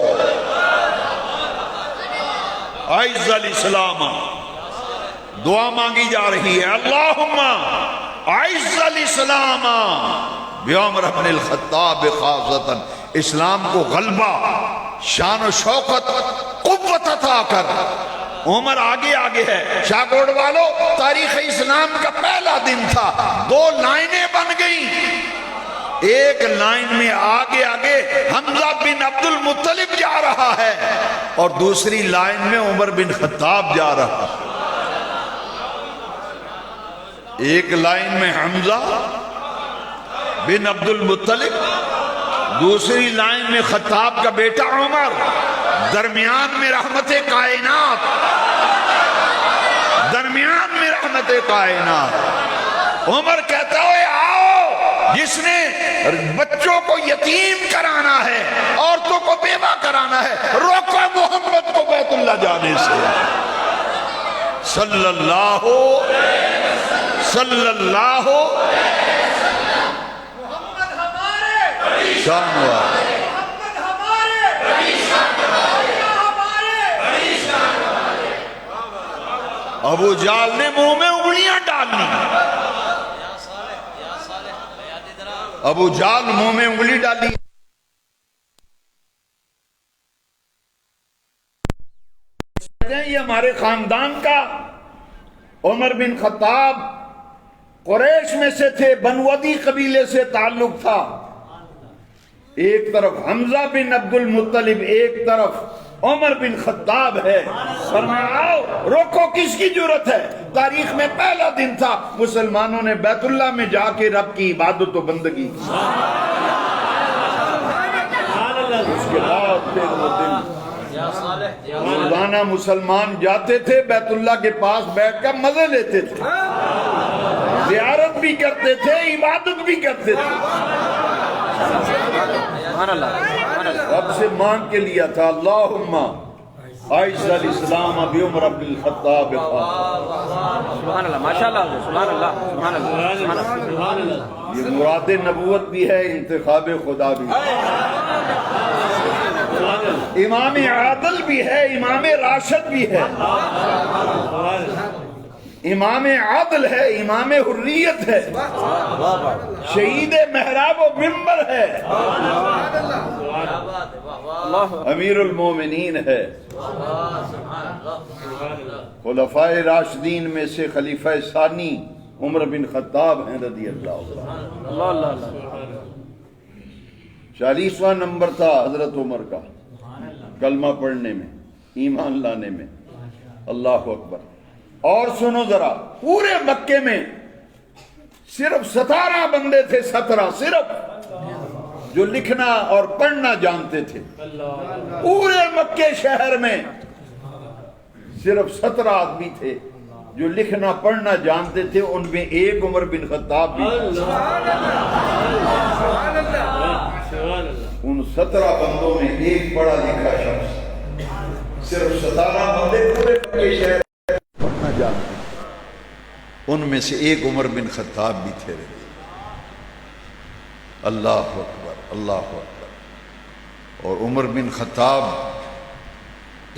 اعز الاسلام دعا مانگی جا رہی ہے، اللہم اعز الاسلام بعمر بن الخطاب خاصتاً، اسلام کو غلبہ، شان و شوکت، قوت عطا کر۔ عمر آگے آگے ہے۔ شاہکوٹ والوں تاریخ اسلام کا پہلا دن تھا، 2 لائنیں بن گئیں۔ ایک لائن میں آگے آگے حمزہ بن عبد المطلب جا رہا ہے اور دوسری لائن میں عمر بن خطاب جا رہا ہے۔ ایک لائن میں حمزہ بن عبد المطلب، دوسری لائن میں خطاب کا بیٹا عمر، درمیان میں رحمت کائنات، درمیان میں رحمت کائنات۔ عمر کہتا ہے آؤ جس نے بچوں کو یتیم کرانا ہے، عورتوں کو بیوہ کرانا ہے، روکو محمد کو بیت اللہ جانے سے۔ صلی اللہ شان والے ابو جہل نے منہ میں انگلیاں ڈالنی، ابو جہل منہ میں انگلی ڈالی، یہ ہمارے خاندان کا عمر بن خطاب قریش میں سے تھے، بنو عدی قبیلے سے تعلق تھا، ایک طرف حمزہ بن عبد المطلب، ایک طرف عمر بن خطاب ہے۔ فرمایا آؤ روکو، کس کی جرت ہے؟ تاریخ میں پہلا دن تھا مسلمانوں نے بیت اللہ میں جا کے رب کی عبادت و بندگی کی۔ اس کے بعد پھر وہ دن روزانہ مسلمان جاتے تھے بیت اللہ کے پاس بیٹھ کر مزے لیتے تھے، زیارت بھی کرتے تھے، عبادت بھی کرتے تھے، رب سے مانگ کے لیا تھا اللہم عائز الاسلام بعمر بن الخطاب۔ سبحان اللہ، ماشاءاللہ، سبحان اللہ، سبحان اللہ، سبحان اللہ۔ یہ مراد نبوت بھی ہے، انتخاب خدا بھی ہے، امام عادل بھی ہے، امام راشد بھی ہے، امام عادل ہے، امام حریت ہے، شہید محراب و منبر ہے، امیر المومنین ہے، خلفاء راشدین میں سے خلیفہ ثانی عمر بن خطاب ہیں رضی اللہ عنہ۔ 40واں نمبر تھا حضرت عمر کا کلمہ پڑھنے میں، ایمان لانے میں، اللہ اکبر۔ اور سنو ذرا، پورے مکے میں صرف 17 بندے تھے، 17 صرف، جو لکھنا اور پڑھنا جانتے تھے۔ پورے مکے شہر میں صرف 17 آدمی تھے جو لکھنا پڑھنا جانتے تھے، ان میں ایک عمر بن خطاب بھی تھا۔ ان 17 بندوں میں ایک پڑھا لکھا شخص، صرف 17 بندے پورے مکے شہر پڑھنا جانتے، ان میں سے ایک عمر بن خطاب بھی تھے۔ اللہ اکبر، اللہ اکبر۔ اور عمر بن خطاب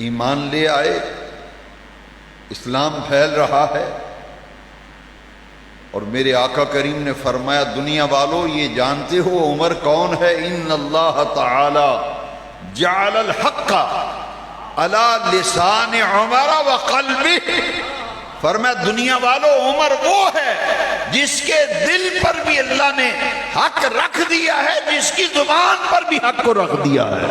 ایمان لے آئے، اسلام پھیل رہا ہے، اور میرے آقا کریم نے فرمایا دنیا والو یہ جانتے ہو عمر کون ہے؟ ان اللہ تعالی جعل الحق علی لسان عمر وقلبہ، فرمایا دنیا والو عمر وہ ہے جس کے دل پر بھی اللہ نے حق رکھ دیا ہے، جس کی زبان پر بھی حق کو رکھ دیا ہے۔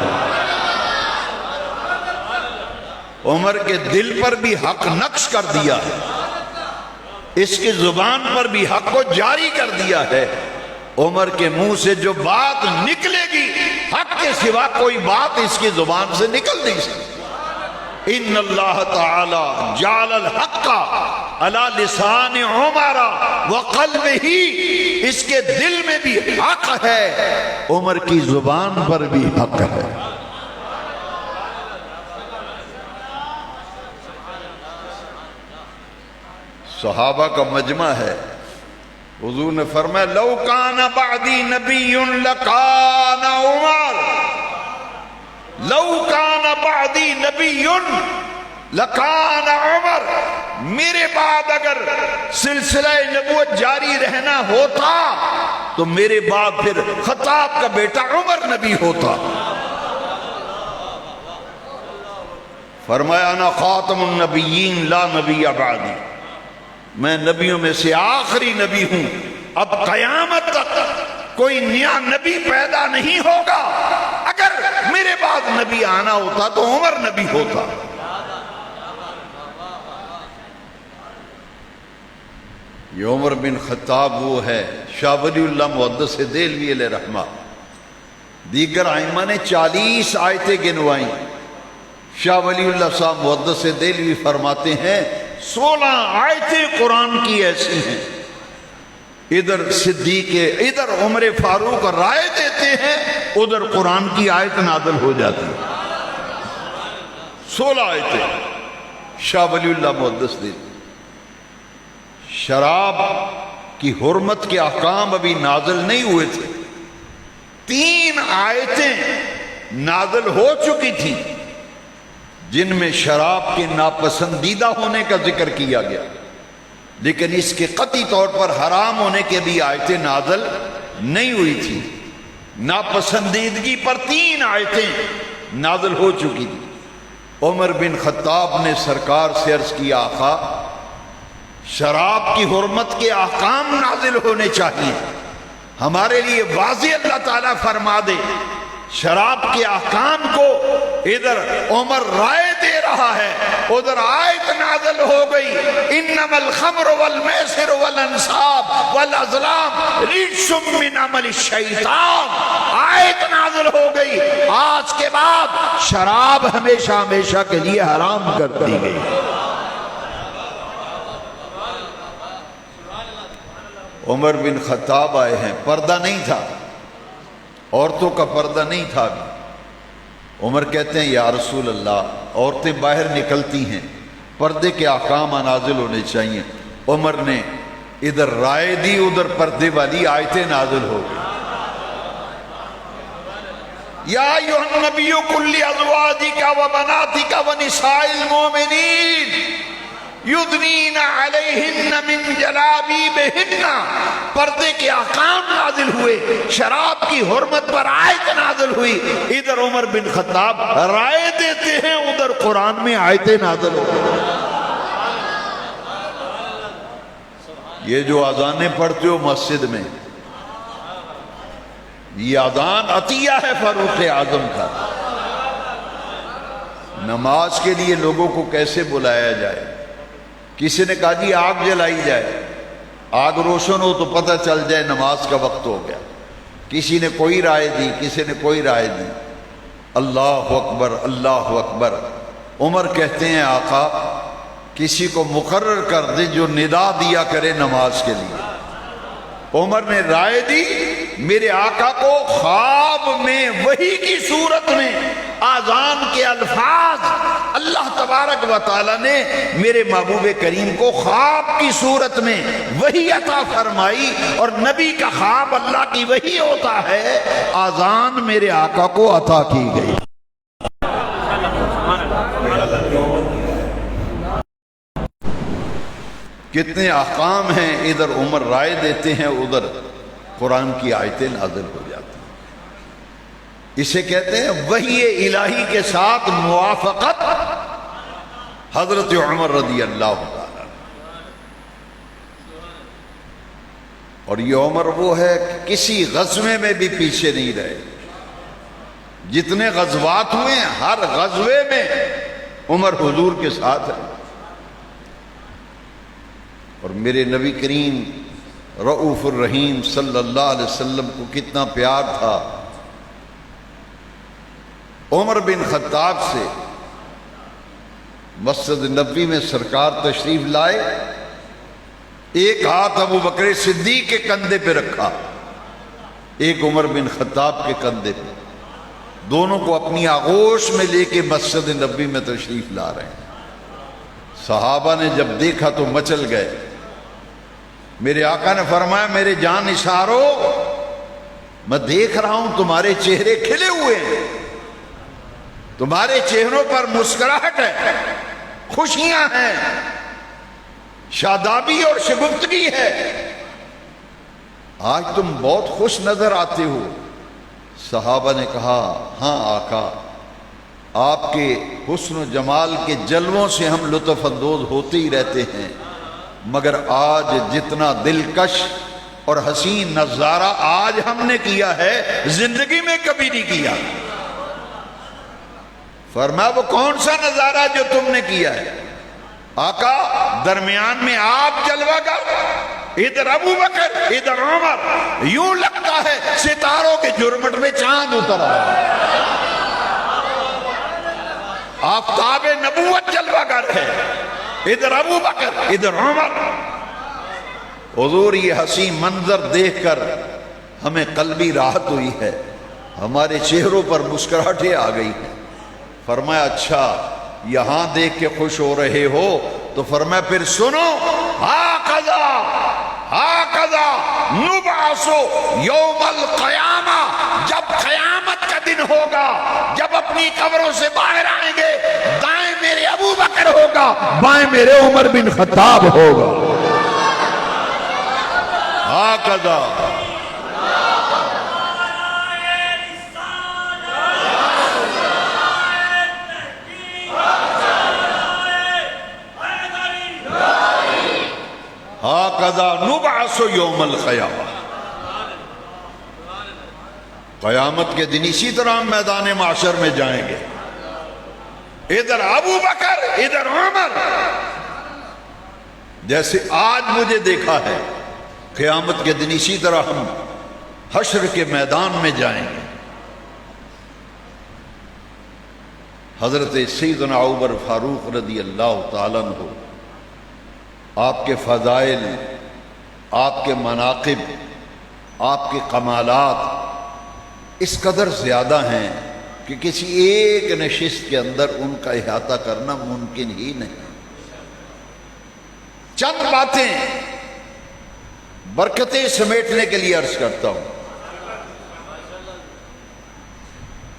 عمر کے دل پر بھی حق نقش کر دیا ہے، اس کی زبان پر بھی حق کو جاری کر دیا ہے۔ عمر کے منہ سے جو بات نکلے گی حق کے سوا کوئی بات اس کی زبان سے نکل نہیں سکتی۔ ان اللہ تعالی جعل الحق علی لسان عمر وقلبہ، اس کے دل میں بھی حق ہے، عمر کی زبان پر بھی حق ہے۔ صحابہ کا مجمع ہے، حضور نے فرمایا لو کان بعدی نبی لکان عمر، لو کان بعدی نبی لکان عمر، میرے بعد اگر سلسلہ نبوت جاری رہنا ہوتا تو میرے بعد پھر خطاب کا بیٹا عمر نبی ہوتا۔ فرمایا انا خاتم النبیین لا نبی بعدی، میں نبیوں میں سے آخری نبی ہوں، اب قیامت تک کوئی نیا نبی پیدا نہیں ہوگا، اگر میرے بعد نبی آنا ہوتا تو عمر نبی ہوتا۔ یہ عمر بن خطاب وہ ہے۔ شاہ ولی اللہ محدث دہلوی علیہ رحمہ، دیگر ائمہ نے 40 آیتیں گنوائیں، شاہ ولی اللہ صاحب محدث دہلوی فرماتے ہیں 16 آیتیں قرآن کی ایسی ہیں، ادھر صدیق ادھر عمر فاروق رائے دیتے ہیں، ادھر قرآن کی آیت نازل ہو جاتی ہے۔ 16 آیتیں شاہ ولی اللہ محدث دہلوی۔ شراب کی حرمت کے احکام ابھی نازل نہیں ہوئے تھے، 3 آیتیں نازل ہو چکی تھی جن میں شراب کے ناپسندیدہ ہونے کا ذکر کیا گیا، لیکن اس کے قطعی طور پر حرام ہونے کے بھی آیتیں نازل نہیں ہوئی تھی، ناپسندیدگی پر 3 آیتیں نازل ہو چکی تھی۔ عمر بن خطاب نے سرکار سے عرض کیا آقا شراب کی حرمت کے احکام نازل ہونے چاہیے، ہمارے لیے واضح اللہ تعالیٰ فرما دے شراب کے احکام کو۔ ادھر عمر رائے دے رہا ہے، ادھر آیت نازل ہو گئی انما الخمر والمیسر والانصاب والازلام رجس من عمل الشیطان، آیت نازل ہو گئی۔ آج کے بعد شراب ہمیشہ ہمیشہ کے لیے حرام کر دی گئی۔ عمر بن خطاب آئے ہیں، پردہ نہیں تھا، عورتوں کا پردہ نہیں تھا ابھی۔ عمر کہتے ہیں یا رسول اللہ عورتیں باہر نکلتی ہیں، پردے کے احکام نازل ہونے چاہیے۔ عمر نے ادھر رائے دی، ادھر پردے والی آیتیں نازل ہو گئی۔ یا ایھا النبی قل لازواجک وبناتک ونساء المؤمنین یدنین علیہن من جلابیبہن، پردے کے احکام نازل ہوئے، شراب کی حرمت پر آیت نازل ہوئی۔ ادھر عمر بن خطاب رائے دیتے ہیں، ادھر قرآن میں آیتیں نازل ہو گئی۔ یہ جو اذانیں پڑھتے ہو مسجد میں، یہ اذان عطیہ ہے فاروق اعظم کا۔ نماز کے لیے لوگوں کو کیسے بلایا جائے؟ کسی نے کہا جی آگ جلائی جائے، آگ روشن ہو تو پتہ چل جائے نماز کا وقت ہو گیا۔ کسی نے کوئی رائے دی، کسی نے کوئی رائے دی۔ اللہ اکبر اللہ اکبر۔ عمر کہتے ہیں آقا کسی کو مقرر کر دے جو ندا دیا کرے نماز کے لیے۔ عمر نے رائے دی، میرے آقا کو خواب میں وحی کی صورت میں آذان کے الفاظ اللہ تبارک و تعالی نے میرے محبوب کریم کو خواب کی صورت میں وحی عطا فرمائی، اور نبی کا خواب اللہ کی وحی ہوتا ہے، آذان میرے آقا کو عطا کی گئی۔ کتنے احکام ہیں، ادھر عمر رائے دیتے ہیں، ادھر قرآن کی آیتیں نازل ہو جاتی ہیں۔ اسے کہتے ہیں وحی الہی کے ساتھ موافقت حضرت عمر رضی اللہ تعالیٰ۔ اور یہ عمر وہ ہے کہ کسی غزوے میں بھی پیچھے نہیں رہے، جتنے غزوات ہوئے ہیں ہر غزوے میں عمر حضور کے ساتھ ہے۔ اور میرے نبی کریم رؤوف الرحیم صلی اللہ علیہ وسلم کو کتنا پیار تھا۔ عمر بن خطاب سے مسجد نبوی میں سرکار تشریف لائے، ایک ہاتھ ابو بکر صدیق کے کندھے پہ رکھا، ایک عمر بن خطاب کے کندھے پہ، دونوں کو اپنی آغوش میں لے کے مسجد نبوی میں تشریف لا رہے ہیں۔ صحابہ نے جب دیکھا تو مچل گئے۔ میرے آقا نے فرمایا میرے جان نثارو، میں دیکھ رہا ہوں تمہارے چہرے کھلے ہوئے ہیں، تمہارے چہروں پر مسکراہٹ ہے، خوشیاں ہیں، شادابی اور شگفتگی ہے، آج تم بہت خوش نظر آتے ہو۔ صحابہ نے کہا ہاں آقا، آپ کے حسن و جمال کے جلووں سے ہم لطف اندوز ہوتے ہی رہتے ہیں، مگر آج جتنا دلکش اور حسین نظارہ آج ہم نے کیا ہے زندگی میں کبھی نہیں کیا۔ فرمایا وہ کون سا نظارہ جو تم نے کیا ہے؟ آقا درمیان میں آپ جلوہ گر، ادھر ابو بکر ادھر عمر، یوں لگتا ہے ستاروں کے جھرمٹ میں چاند اتر آیا۔ آفتاب نبوت جلوہ گر ہے، ادھر ابو بکر ادھر عمر۔ حضور یہ حسین منظر دیکھ کر ہمیں قلبی راحت ہوئی ہے، ہمارے چہروں پر مسکراہٹیں آ گئی ہیں۔ فرمایا اچھا یہاں دیکھ کے خوش ہو رہے ہو تو فرمایا پھر سنو، ہاکذا نبعث یوم القیامہ، جب قیامت کا دن ہوگا، جب اپنی قبروں سے باہر آئیں گے، دائیں میرے ابو بکر ہوگا، بائیں میرے عمر بن خطاب ہوگا۔ ہاکذا ہاکذا نبعث یوم القیامہ، قیامت کے دن اسی طرح ہم میدان معاشر میں جائیں گے، ادھر ابو بکر ادھر عمر، جیسے آج مجھے دیکھا ہے، قیامت کے دن اسی طرح ہم حشر کے میدان میں جائیں گے۔ حضرت سیدنا عمر فاروق رضی اللہ تعالیٰ عنہ، آپ کے فضائل، آپ کے مناقب، آپ کے کمالات اس قدر زیادہ ہیں کہ کسی ایک نشست کے اندر ان کا احاطہ کرنا ممکن ہی نہیں۔ چند باتیں برکتیں سمیٹنے کے لیے عرض کرتا ہوں۔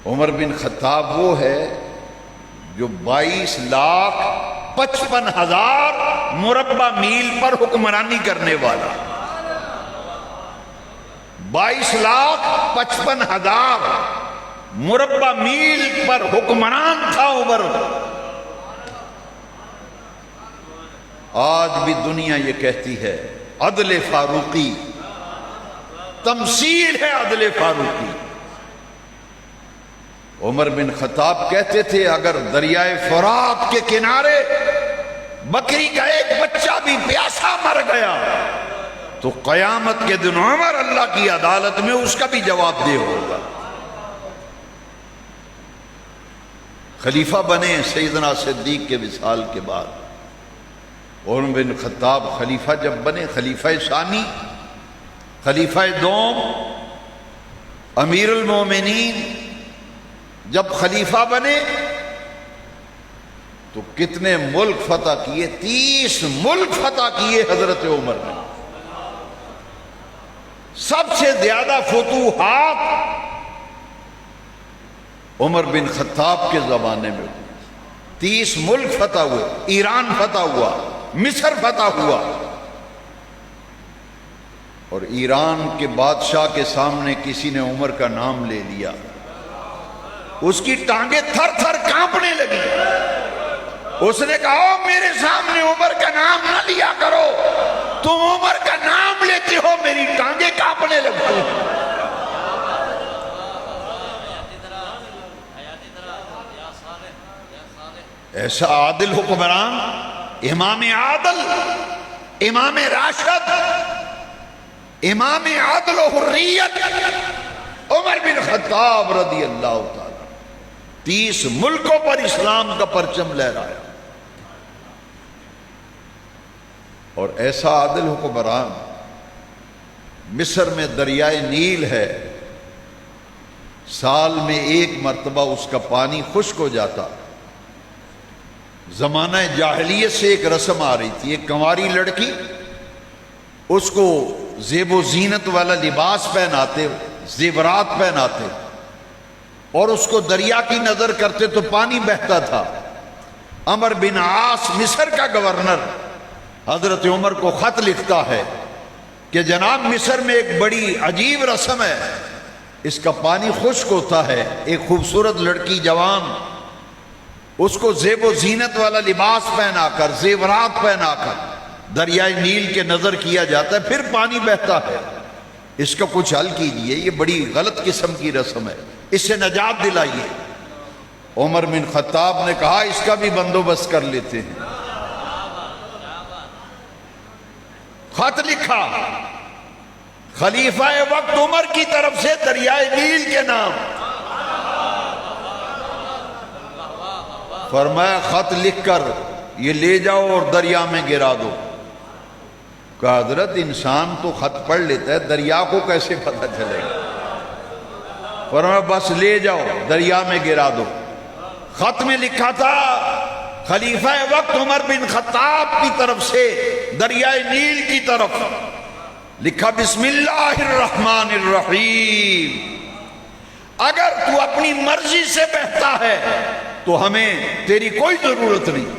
عمر بن خطاب وہ ہے جو 22,55,000 مربع میل پر حکمرانی کرنے والا، 22,55,000 مربع میل پر حکمران تھا عمر۔ آج بھی دنیا یہ کہتی ہے عدل فاروقی، تمثیل ہے عدل فاروقی۔ عمر بن خطاب کہتے تھے اگر دریائے فرات کے کنارے بکری کا ایک بچہ بھی پیاسا مر گیا تو قیامت کے دن عمر اللہ کی عدالت میں اس کا بھی جواب دہ ہوگا۔ خلیفہ بنے سیدنا صدیق کے وصال کے بعد، عمر بن خطاب خلیفہ جب بنے، خلیفہ ثانی، خلیفہ دوم، امیر المومنین جب خلیفہ بنے تو کتنے ملک فتح کیے؟ 30 ملک فتح کیے حضرت عمر نے۔ سب سے زیادہ فتوحات عمر بن خطاب کے زمانے میں ہوئی۔ 30 ملک فتح ہوئے، ایران فتح ہوا، مصر فتح ہوا، اور ایران کے بادشاہ کے سامنے کسی نے عمر کا نام لے لیا، اس کی ٹانگیں تھر تھر کانپنے لگی۔ اس نے کہا میرے سامنے عمر کا نام نہ لیا کرو، تم عمر کا نام لیتے ہو میری ٹانگیں کانپنے لگتی ہیں۔ ایسا عادل حکمران، امام عادل، امام راشد، امام عادل و حریت عمر بن خطاب رضی اللہ تعالی، 30 ملکوں پر اسلام کا پرچم لہرایا۔ اور ایسا عادل حکمران، مصر میں دریائے نیل ہے، سال میں ایک مرتبہ اس کا پانی خشک ہو جاتا۔ زمانہ جاہلیت سے ایک رسم آ رہی تھی، ایک کنواری لڑکی، اس کو زیب و زینت والا لباس پہناتے، زیورات پہناتے، اور اس کو دریا کی نظر کرتے تو پانی بہتا تھا۔ عمر بن عاص مصر کا گورنر حضرت عمر کو خط لکھتا ہے کہ جناب مصر میں ایک بڑی عجیب رسم ہے، اس کا پانی خشک ہوتا ہے، ایک خوبصورت لڑکی جوان، اس کو زیب و زینت والا لباس پہنا کر، زیورات پہنا کر دریائے نیل کے نظر کیا جاتا ہے، پھر پانی بہتا ہے، اس کا کچھ حل کیجئے، یہ بڑی غلط قسم کی رسم ہے، اس سے نجات دلائیے۔ عمر بن خطاب نے کہا اس کا بھی بندوبست کر لیتے ہیں۔ خط لکھا خلیفہ وقت عمر کی طرف سے دریائے نیل کے نام، فرمایا خط لکھ کر یہ لے جاؤ اور دریا میں گرا دو۔ کہا حضرت انسان تو خط پڑھ لیتا ہے، دریا کو کیسے پتہ چلے گا؟ فرمایا بس لے جاؤ دریا میں گرا دو۔ خط میں لکھا تھا خلیفہ وقت عمر بن خطاب کی طرف سے دریائے نیل کی طرف، لکھا بسم اللہ الرحمن الرحیم، اگر تو اپنی مرضی سے بہتا ہے تو ہمیں تیری کوئی ضرورت نہیں،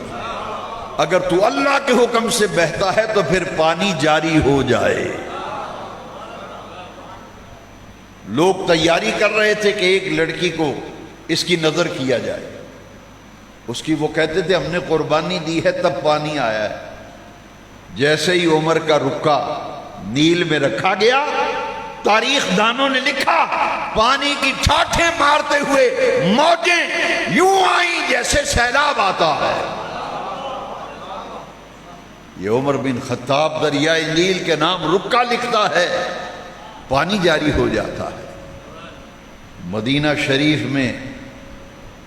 اگر تو اللہ کے حکم سے بہتا ہے تو پھر پانی جاری ہو جائے۔ لوگ تیاری کر رہے تھے کہ ایک لڑکی کو اس کی نظر کیا جائے، اس کی وہ کہتے تھے ہم نے قربانی دی ہے تب پانی آیا ہے، جیسے ہی عمر کا رکا نیل میں رکھا گیا، تاریخ دانوں نے لکھا پانی کی ٹھاٹھیں مارتے ہوئے موجیں یوں آئیں جیسے سیلاب آتا ہے۔ یہ عمر بن خطاب دریائے نیل کے نام رکا لکھتا ہے، پانی جاری ہو جاتا ہے۔ مدینہ شریف میں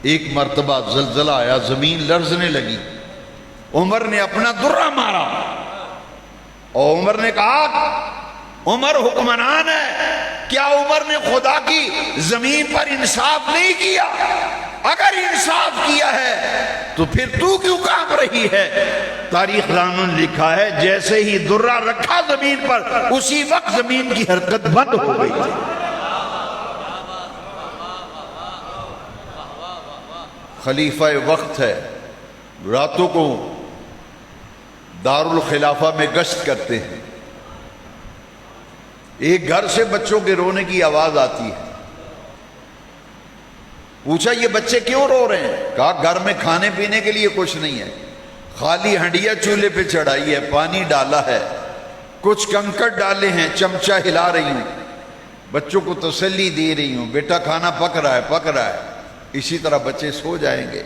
ایک مرتبہ زلزلہ آیا، زمین لرزنے لگی، عمر نے اپنا درہ مارا اور عمر نے کہا عمر حکمران ہے، کیا عمر نے خدا کی زمین پر انصاف نہیں کیا؟ اگر انصاف کیا ہے تو پھر تو کیوں کام رہی ہے؟ تاریخ دانوں نے لکھا ہے جیسے ہی درہ رکھا زمین پر اسی وقت زمین کی حرکت بند ہو گئی تھی۔ خلیفہ وقت ہے، راتوں کو دارالخلافہ میں گشت کرتے ہیں، ایک گھر سے بچوں کے رونے کی آواز آتی ہے، پوچھا یہ بچے کیوں رو رہے ہیں؟ کہا گھر میں کھانے پینے کے لیے کچھ نہیں ہے، خالی ہنڈیا چولہے پہ چڑھائی ہے، پانی ڈالا ہے، کچھ کنکر ڈالے ہیں، چمچہ ہلا رہی ہوں، بچوں کو تسلی دے رہی ہوں، بیٹا کھانا پک رہا ہے پک رہا ہے، اسی طرح بچے سو جائیں گے۔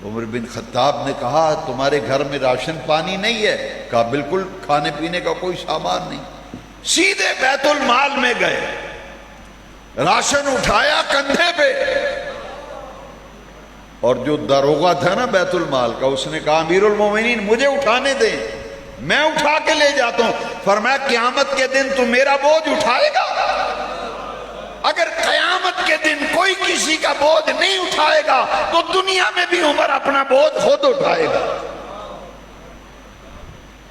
عمر بن خطاب نے کہا تمہارے گھر میں راشن پانی نہیں ہے؟ کہا بالکل، کھانے پینے کا کوئی سامان نہیں۔ سیدھے بیت المال میں گئے، راشن اٹھایا کندھے پہ، اور جو داروغہ تھا نا بیت المال کا، اس نے کہا امیر المومنین مجھے اٹھانے دیں، میں اٹھا کے لے جاتا ہوں۔ فرمایا قیامت کے دن تو میرا بوجھ اٹھائے گا؟ اگر قیامت کے دن کوئی کسی کا بوجھ نہیں اٹھائے گا تو دنیا میں بھی عمر اپنا بوجھ خود اٹھائے گا۔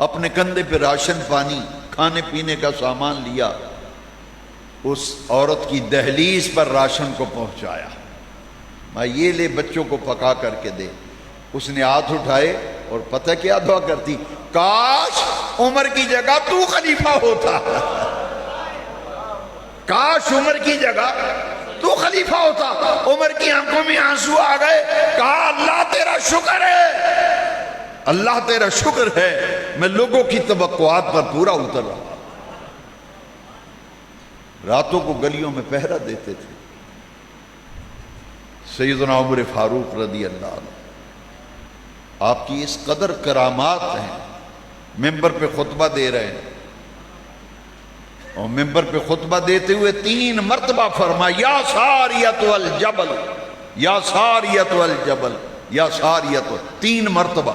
اپنے کندھے پہ راشن پانی کھانے پینے کا سامان لیا، اس عورت کی دہلیز پر راشن کو پہنچایا، میں یہ لے بچوں کو پکا کر کے دے۔ اس نے ہاتھ اٹھائے اور پتہ کیا دعا کرتی؟ کاش عمر کی جگہ تو خلیفہ ہوتا، کاش عمر کی جگہ تو خلیفہ ہوتا۔ عمر کی آنکھوں میں آنسو آ گئے، کہا اللہ تیرا شکر ہے، اللہ تیرا شکر ہے، میں لوگوں کی توقعات پر پورا اتر رہا۔ راتوں کو گلیوں میں پہرا دیتے تھے۔ سیدنا عمر فاروق رضی اللہ عنہ، آپ کی اس قدر کرامات ہیں، ممبر پہ خطبہ دے رہے ہیں، اور ممبر پہ خطبہ دیتے ہوئے 3 مرتبہ فرمایا یا ساریۃ الجبل، یا ساریۃ الجبل، یا ساریۃ، 3 مرتبہ۔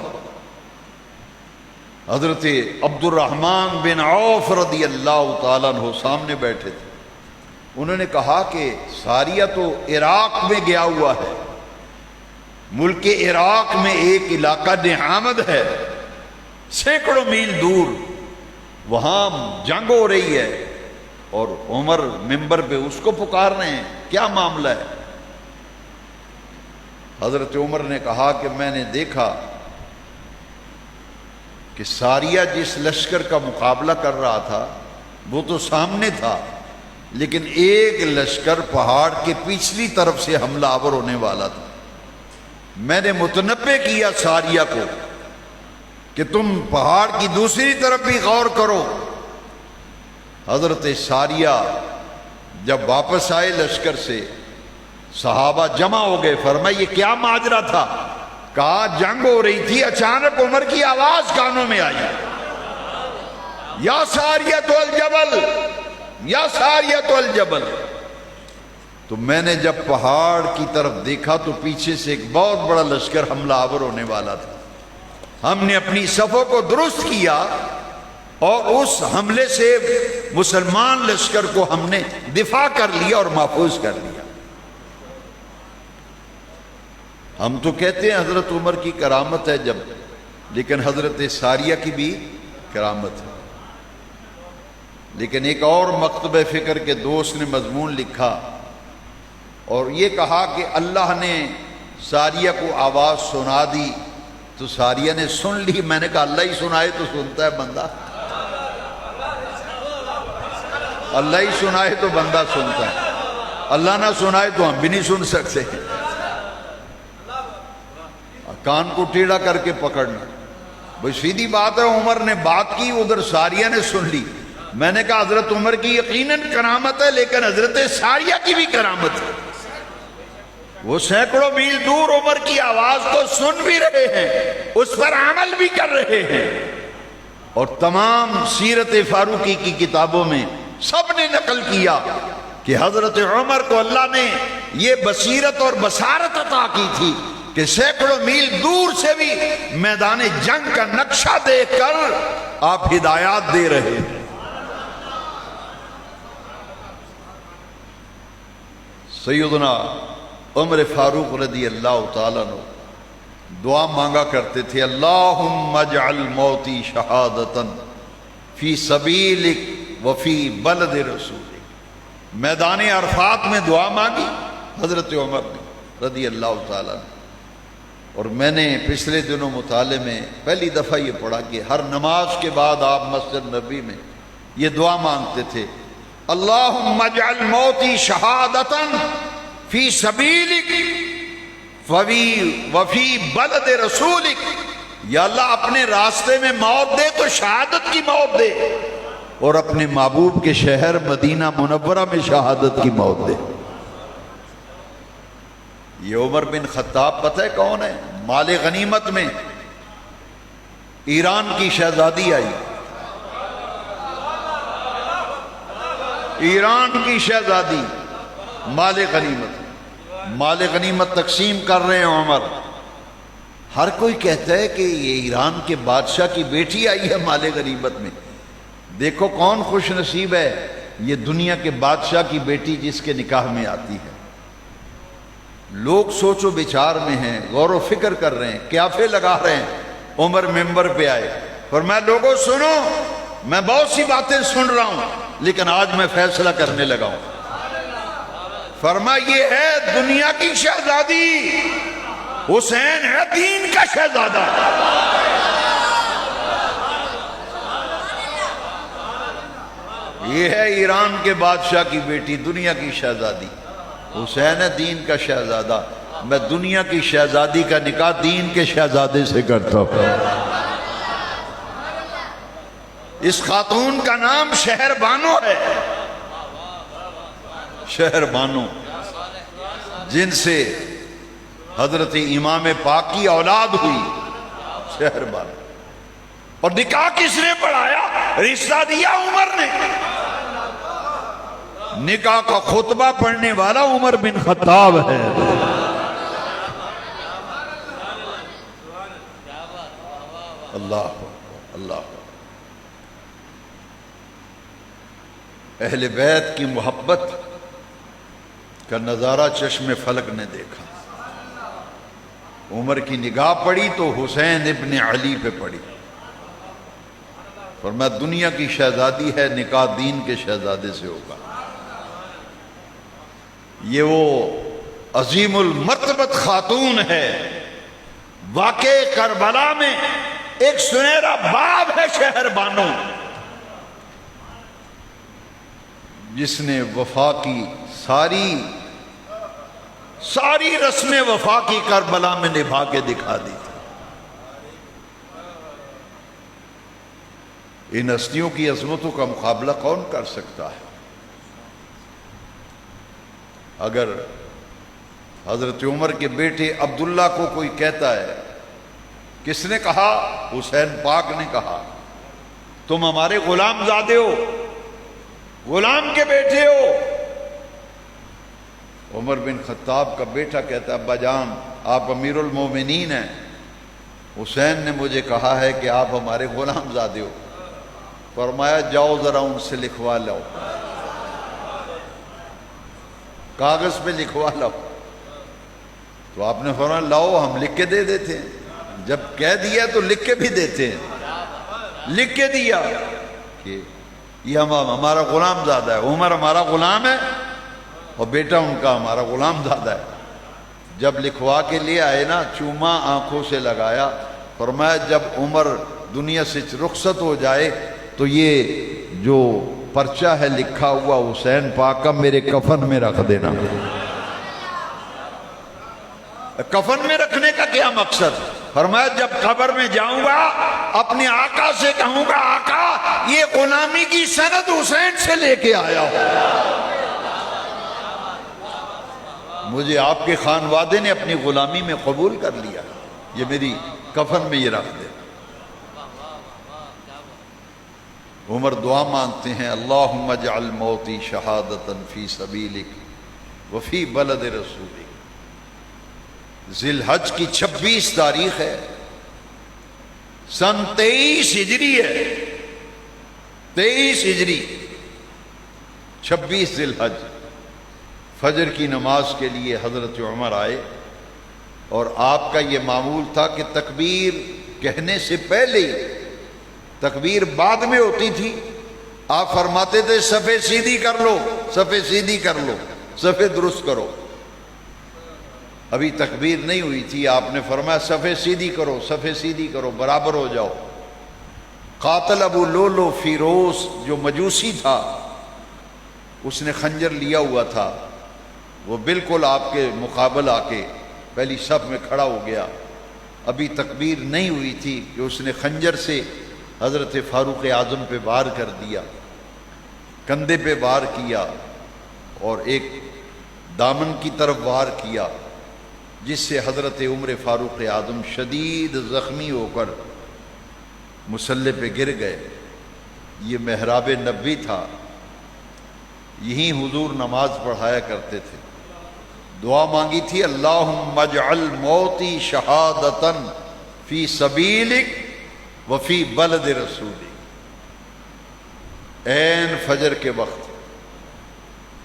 حضرت عبد الرحمن بن عوف رضی اللہ تعالیٰ عنہ سامنے بیٹھے تھے، انہوں نے کہا کہ ساریہ تو عراق میں گیا ہوا ہے، ملک عراق میں ایک علاقہ نعامد ہے، سینکڑوں میل دور، وہاں جنگ ہو رہی ہے، اور عمر ممبر پہ اس کو پکار رہے ہیں، کیا معاملہ ہے؟ حضرت عمر نے کہا کہ میں نے دیکھا کہ ساریہ جس لشکر کا مقابلہ کر رہا تھا وہ تو سامنے تھا، لیکن ایک لشکر پہاڑ کے پچھلی طرف سے حملہ آور ہونے والا تھا۔ میں نے متنبہ کیا ساریہ کو کہ تم پہاڑ کی دوسری طرف بھی غور کرو۔ حضرت ساریہ جب واپس آئے لشکر سے، صحابہ جمع ہو گئے، فرمایا یہ کیا ماجرا تھا؟ کہا جنگ ہو رہی تھی، اچانک عمر کی آواز کانوں میں آئی، یا ساریۃ الجبل، یا ساریۃ الجبل۔ تو میں نے جب پہاڑ کی طرف دیکھا تو پیچھے سے ایک بہت بڑا لشکر حملہ آور ہونے والا تھا۔ ہم نے اپنی صفوں کو درست کیا اور اس حملے سے مسلمان لشکر کو ہم نے دفاع کر لیا اور محفوظ کر لیا۔ ہم تو کہتے ہیں حضرت عمر کی کرامت ہے جب، لیکن حضرت ساریہ کی بھی کرامت ہے۔ لیکن ایک اور مکتب فکر کے دوست نے مضمون لکھا اور یہ کہا کہ اللہ نے ساریہ کو آواز سنا دی تو ساریہ نے سن لی۔ میں نے کہا اللہ ہی سنائے تو سنتا ہے بندہ، اللہ ہی سنائے تو بندہ سنتا ہے، اللہ نہ سنائے تو ہم بھی نہیں سن سکتے۔ کان کو ٹیڑھا کر کے پکڑنا۔ بھئی سیدھی بات ہے، عمر نے بات کی، ادھر ساریہ نے سن لی۔ میں نے کہا حضرت عمر کی یقیناً کرامت ہے، لیکن حضرت ساریہ کی بھی کرامت ہے۔ وہ سینکڑوں میل دور عمر کی آواز کو سن بھی رہے ہیں، اس پر عمل بھی کر رہے ہیں، اور تمام سیرت فاروقی کی کتابوں میں سب نے نقل کیا کہ حضرت عمر کو اللہ نے یہ بصیرت اور بصارت عطا کی تھی کہ سینکڑوں میل دور سے بھی میدان جنگ کا نقشہ دیکھ کر آپ ہدایات دے رہے ہیں۔ سیدنا عمر فاروق رضی اللہ تعالیٰ عنہ دعا مانگا کرتے تھے، اللہم اجعل موتی شہادتاً فی سبیلک وفی بلد رسولک۔ میدان عرفات میں دعا مانگی حضرت عمر نے رضی اللہ تعالیٰ عنہ، اور میں نے پچھلے دنوں مطالعے میں پہلی دفعہ یہ پڑھا کہ ہر نماز کے بعد آپ مسجد نبی میں یہ دعا مانگتے تھے، اللہم اجعل موتی شہادتاً فی سبیلک وفی بلد رسولک۔ یا اللہ اپنے راستے میں موت دے تو شہادت کی موت دے، اور اپنے محبوب کے شہر مدینہ منورہ میں شہادت کی موت دے۔ یہ عمر بن خطاب پتہ ہے کون ہے؟ مال غنیمت میں ایران کی شہزادی آئی، ایران کی شہزادی، مال غنیمت تقسیم کر رہے ہیں عمر۔ ہر کوئی کہتا ہے کہ یہ ایران کے بادشاہ کی بیٹی آئی ہے مال غنیمت میں۔ دیکھو کون خوش نصیب ہے، یہ دنیا کے بادشاہ کی بیٹی جس کے نکاح میں آتی ہے۔ لوگ سوچ و بچار میں ہیں، غور و فکر کر رہے ہیں، قیافے لگا رہے ہیں۔ عمر ممبر پہ آئے، فرمایا لوگوں سنو، میں بہت سی باتیں سن رہا ہوں لیکن آج میں فیصلہ کرنے لگا ہوں۔ فرمایا یہ ہے دنیا کی شہزادی، حسین ہے دین کا شہزادہ۔ یہ ہے ایران کے بادشاہ کی بیٹی، دنیا کی شہزادی، حسین ہے دین کا شہزادہ۔ میں دنیا کی شہزادی کا نکاح دین کے شہزادے سے کرتا ہوں۔ اس خاتون کا نام شہر بانو ہے، شہر بانو، جن سے حضرت امام پاک کی اولاد ہوئی، شہر بانو۔ اور نکاح کس نے پڑھایا؟ رشتہ دیا عمر نے۔ نکاح کا خطبہ پڑھنے والا عمر بن خطاب ہے۔ اللہ اللہ، اہل بیت کی محبت کا نظارہ چشم فلک نے دیکھا۔ عمر کی نگاہ پڑی تو حسین ابن علی پہ پڑی، فرمایا دنیا کی شہزادی ہے، نکاح دین کے شہزادے سے ہوگا۔ یہ وہ عظیم المرتبت خاتون ہے، واقع کربلا میں ایک سنہرا باب ہے شہر بانو، جس نے وفا کی ساری رسم وفا کی کربلا میں نبھا کے دکھا دی تھی۔ ان ہستیوں کی عظمتوں کا مقابلہ کون کر سکتا ہے؟ اگر حضرت عمر کے بیٹے عبداللہ کو کوئی کہتا ہے، کس نے کہا؟ حسین پاک نے کہا، تم ہمارے غلام زادے ہو، غلام کے بیٹے ہو۔ عمر بن خطاب کا بیٹا کہتا ہے، ابا جان آپ امیر المومنین ہیں، حسین نے مجھے کہا ہے کہ آپ ہمارے غلام زادے ہو۔ فرمایا جاؤ ذرا ان سے لکھوا لاؤ، کاغذ پہ لکھوا لاؤ۔ تو آپ نے فرمایا لاؤ، ہم لکھ کے دے دیتے ہیں، جب کہہ دیا تو لکھ کے بھی دیتے ہیں۔ لکھ کے دیا کہ یہ ہمارا غلام زادہ ہے، عمر ہمارا غلام ہے اور بیٹا ان کا ہمارا غلام زادہ ہے۔ جب لکھوا کے لے آئے نا، چوما آنکھوں سے لگایا، فرمایا جب عمر دنیا سے رخصت ہو جائے تو یہ جو پرچہ ہے لکھا ہوا حسین پاک کا میرے کفن میں رکھ دینا۔ کفن میں رکھنے کا کیا مقصد؟ فرمایا جب قبر میں جاؤں گا اپنے آقا سے کہوں گا آقا یہ غلامی کی سند حسین سے لے کے آیا ہو، مجھے آپ کے خانوادے نے اپنی غلامی میں قبول کر لیا، یہ میری کفن میں یہ رکھ دے۔ عمر دعا مانگتے ہیں اللہم اجعل موتی شہادتا فی سبیلک وفی بلد رسولک۔ ذی الحج کی 26 تاریخ ہے، سن 23 ہجری ہے، 23 ہجری 26 ذی الحج، فجر کی نماز کے لیے حضرت عمر آئے، اور آپ کا یہ معمول تھا کہ تکبیر کہنے سے پہلے ہی، تکبیر بعد میں ہوتی تھی، آپ فرماتے تھے صفے سیدھی کر لو، صفے سیدھی کر لو، صفے درست کرو۔ ابھی تکبیر نہیں ہوئی تھی، آپ نے فرمایا صفے سیدھی کرو، صفے سیدھی کرو، برابر ہو جاؤ۔ قاتل ابو لولو فیروز جو مجوسی تھا، اس نے خنجر لیا ہوا تھا، وہ بالکل آپ کے مقابل آ کے پہلی صف میں کھڑا ہو گیا۔ ابھی تکبیر نہیں ہوئی تھی کہ اس نے خنجر سے حضرت فاروق اعظم پہ وار کر دیا، کندھے پہ وار کیا اور ایک دامن کی طرف وار کیا، جس سے حضرت عمر فاروق اعظم شدید زخمی ہو کر مصلی پہ گر گئے۔ یہ محراب نبوی تھا، یہیں حضور نماز پڑھایا کرتے تھے۔ دعا مانگی تھی اللہم اجعل موتی شہادتا فی سبیلک وفی بلد رسولک۔ عین فجر کے وقت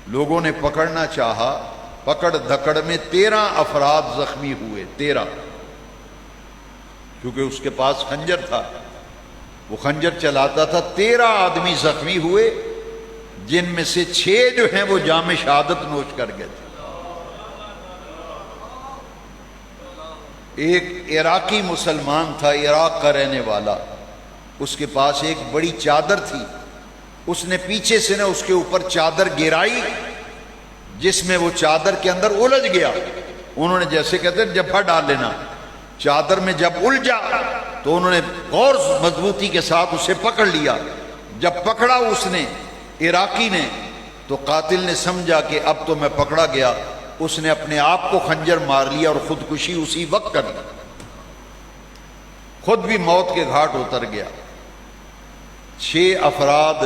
لوگوں نے پکڑنا چاہا، پکڑ دھکڑ میں 13 افراد زخمی ہوئے، 13، کیونکہ اس کے پاس خنجر تھا، وہ خنجر چلاتا تھا۔ 13 آدمی زخمی ہوئے، جن میں سے 6 جو ہیں وہ جام شہادت نوش کر گئے تھے۔ ایک عراقی مسلمان تھا، عراق کا رہنے والا، اس کے پاس ایک بڑی چادر تھی، اس نے پیچھے سے اس کے اوپر چادر گرائی، جس میں وہ چادر کے اندر الجھ گیا۔ انہوں نے جیسے کہتے ہیں جبھا ڈال لینا، چادر میں جب الجھا تو انہوں نے غور مضبوطی کے ساتھ اسے پکڑ لیا۔ جب پکڑا اس نے، عراقی نے، تو قاتل نے سمجھا کہ اب تو میں پکڑا گیا، اس نے اپنے آپ کو خنجر مار لیا اور خودکشی اسی وقت کر لی، خود بھی موت کے گھاٹ اتر گیا۔ 6 افراد،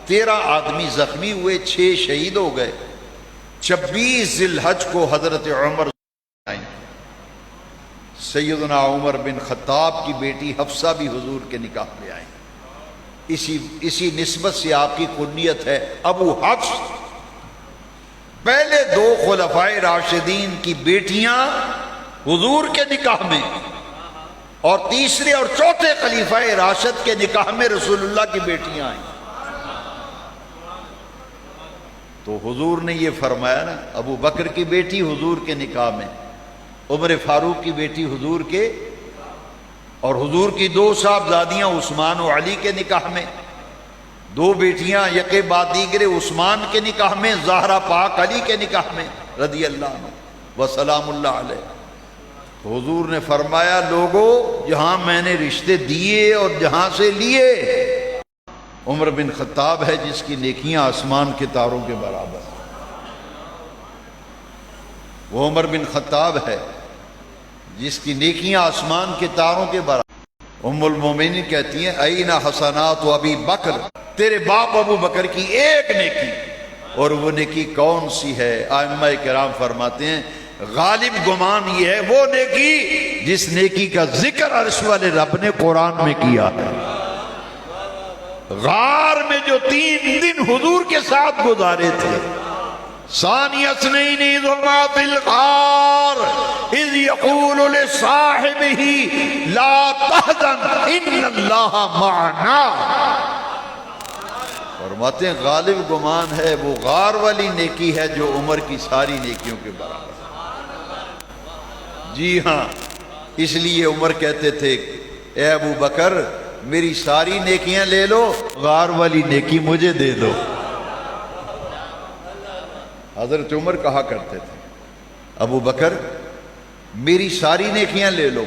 13 آدمی زخمی ہوئے، 6 شہید ہو گئے۔ 26 ذی الحج کو حضرت عمر آئیں، سیدنا عمر بن خطاب کی بیٹی حفصہ بھی حضور کے نکاح میں آئیں۔ اسی نسبت سے آپ کی کنیت ہے ابو حفص۔ پہلے 2 خلفائے راشدین کی بیٹیاں حضور کے نکاح میں، اور تیسرے اور چوتھے خلیفہ راشد کے نکاح میں رسول اللہ کی بیٹیاں آئیں۔ تو حضور نے یہ فرمایا نا، ابو بکر کی بیٹی حضور کے نکاح میں، عمر فاروق کی بیٹی حضور کے، اور حضور کی 2 صاحبزادیاں عثمان و علی کے نکاح میں، 2 بیٹیاں یکے بعد دیگرے عثمان کے نکاح میں، زہرا پاک علی کے نکاح میں رضی اللہ عنہ وسلام اللہ علیہ۔ تو حضور نے فرمایا لوگوں جہاں میں نے رشتے دیے اور جہاں سے لیے، عمر بن خطاب ہے جس کی نیکیاں آسمان کے تاروں کے برابر، وہ عمر بن خطاب ہے جس کی نیکیاں آسمان کے تاروں کے برابر۔ ام المومنین کہتی ہیں این حسنات و ابی بکر، تیرے باپ ابو بکر کی ایک نیکی، اور وہ نیکی کون سی ہے؟ ائمہ کرام فرماتے ہیں غالب گمان یہ ہے وہ نیکی جس نیکی کا ذکر عرش والے رب نے قرآن میں کیا ہے۔ غار میں جو 3 دن حضور کے ساتھ گزارے تھے، ثانی اثنین اذ ہما فی الغار اذ یقول لصاحبہ لا تحزن ان اللہ معنا۔ فرماتے ہیں غالب گمان ہے وہ غار والی نیکی ہے جو عمر کی ساری نیکیوں کے برابر۔ جی ہاں، اس لیے عمر کہتے تھے اے ابو بکر میری ساری نیکیاں لے لو، غار والی نیکی مجھے دے دو۔ حضرت عمر کہا کرتے تھے ابو بکر میری ساری نیکیاں لے لو،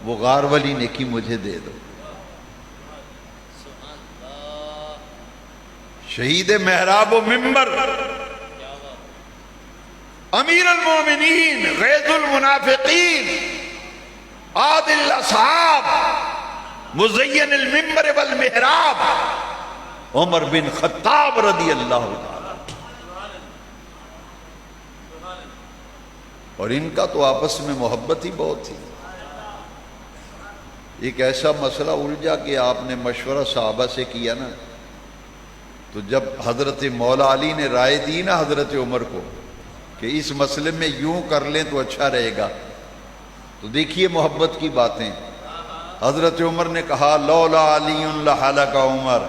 وہ غار والی نیکی مجھے دے دو۔ شہید محراب و ممبر، امیر المومنین، غیظ المنافقین، عادل الاصحاب، مزین الممبر والمحراب، عمر بن خطاب رضی اللہ تعالی۔ اور ان کا تو آپس میں محبت ہی بہت تھی۔ ایک ایسا مسئلہ الجھا کہ آپ نے مشورہ صحابہ سے کیا نا، تو جب حضرت مولا علی نے رائے دی نا حضرت عمر کو کہ اس مسئلے میں یوں کر لیں تو اچھا رہے گا، تو دیکھیے محبت کی باتیں۔ حضرت عمر نے کہا لولا علی لہلک عمر،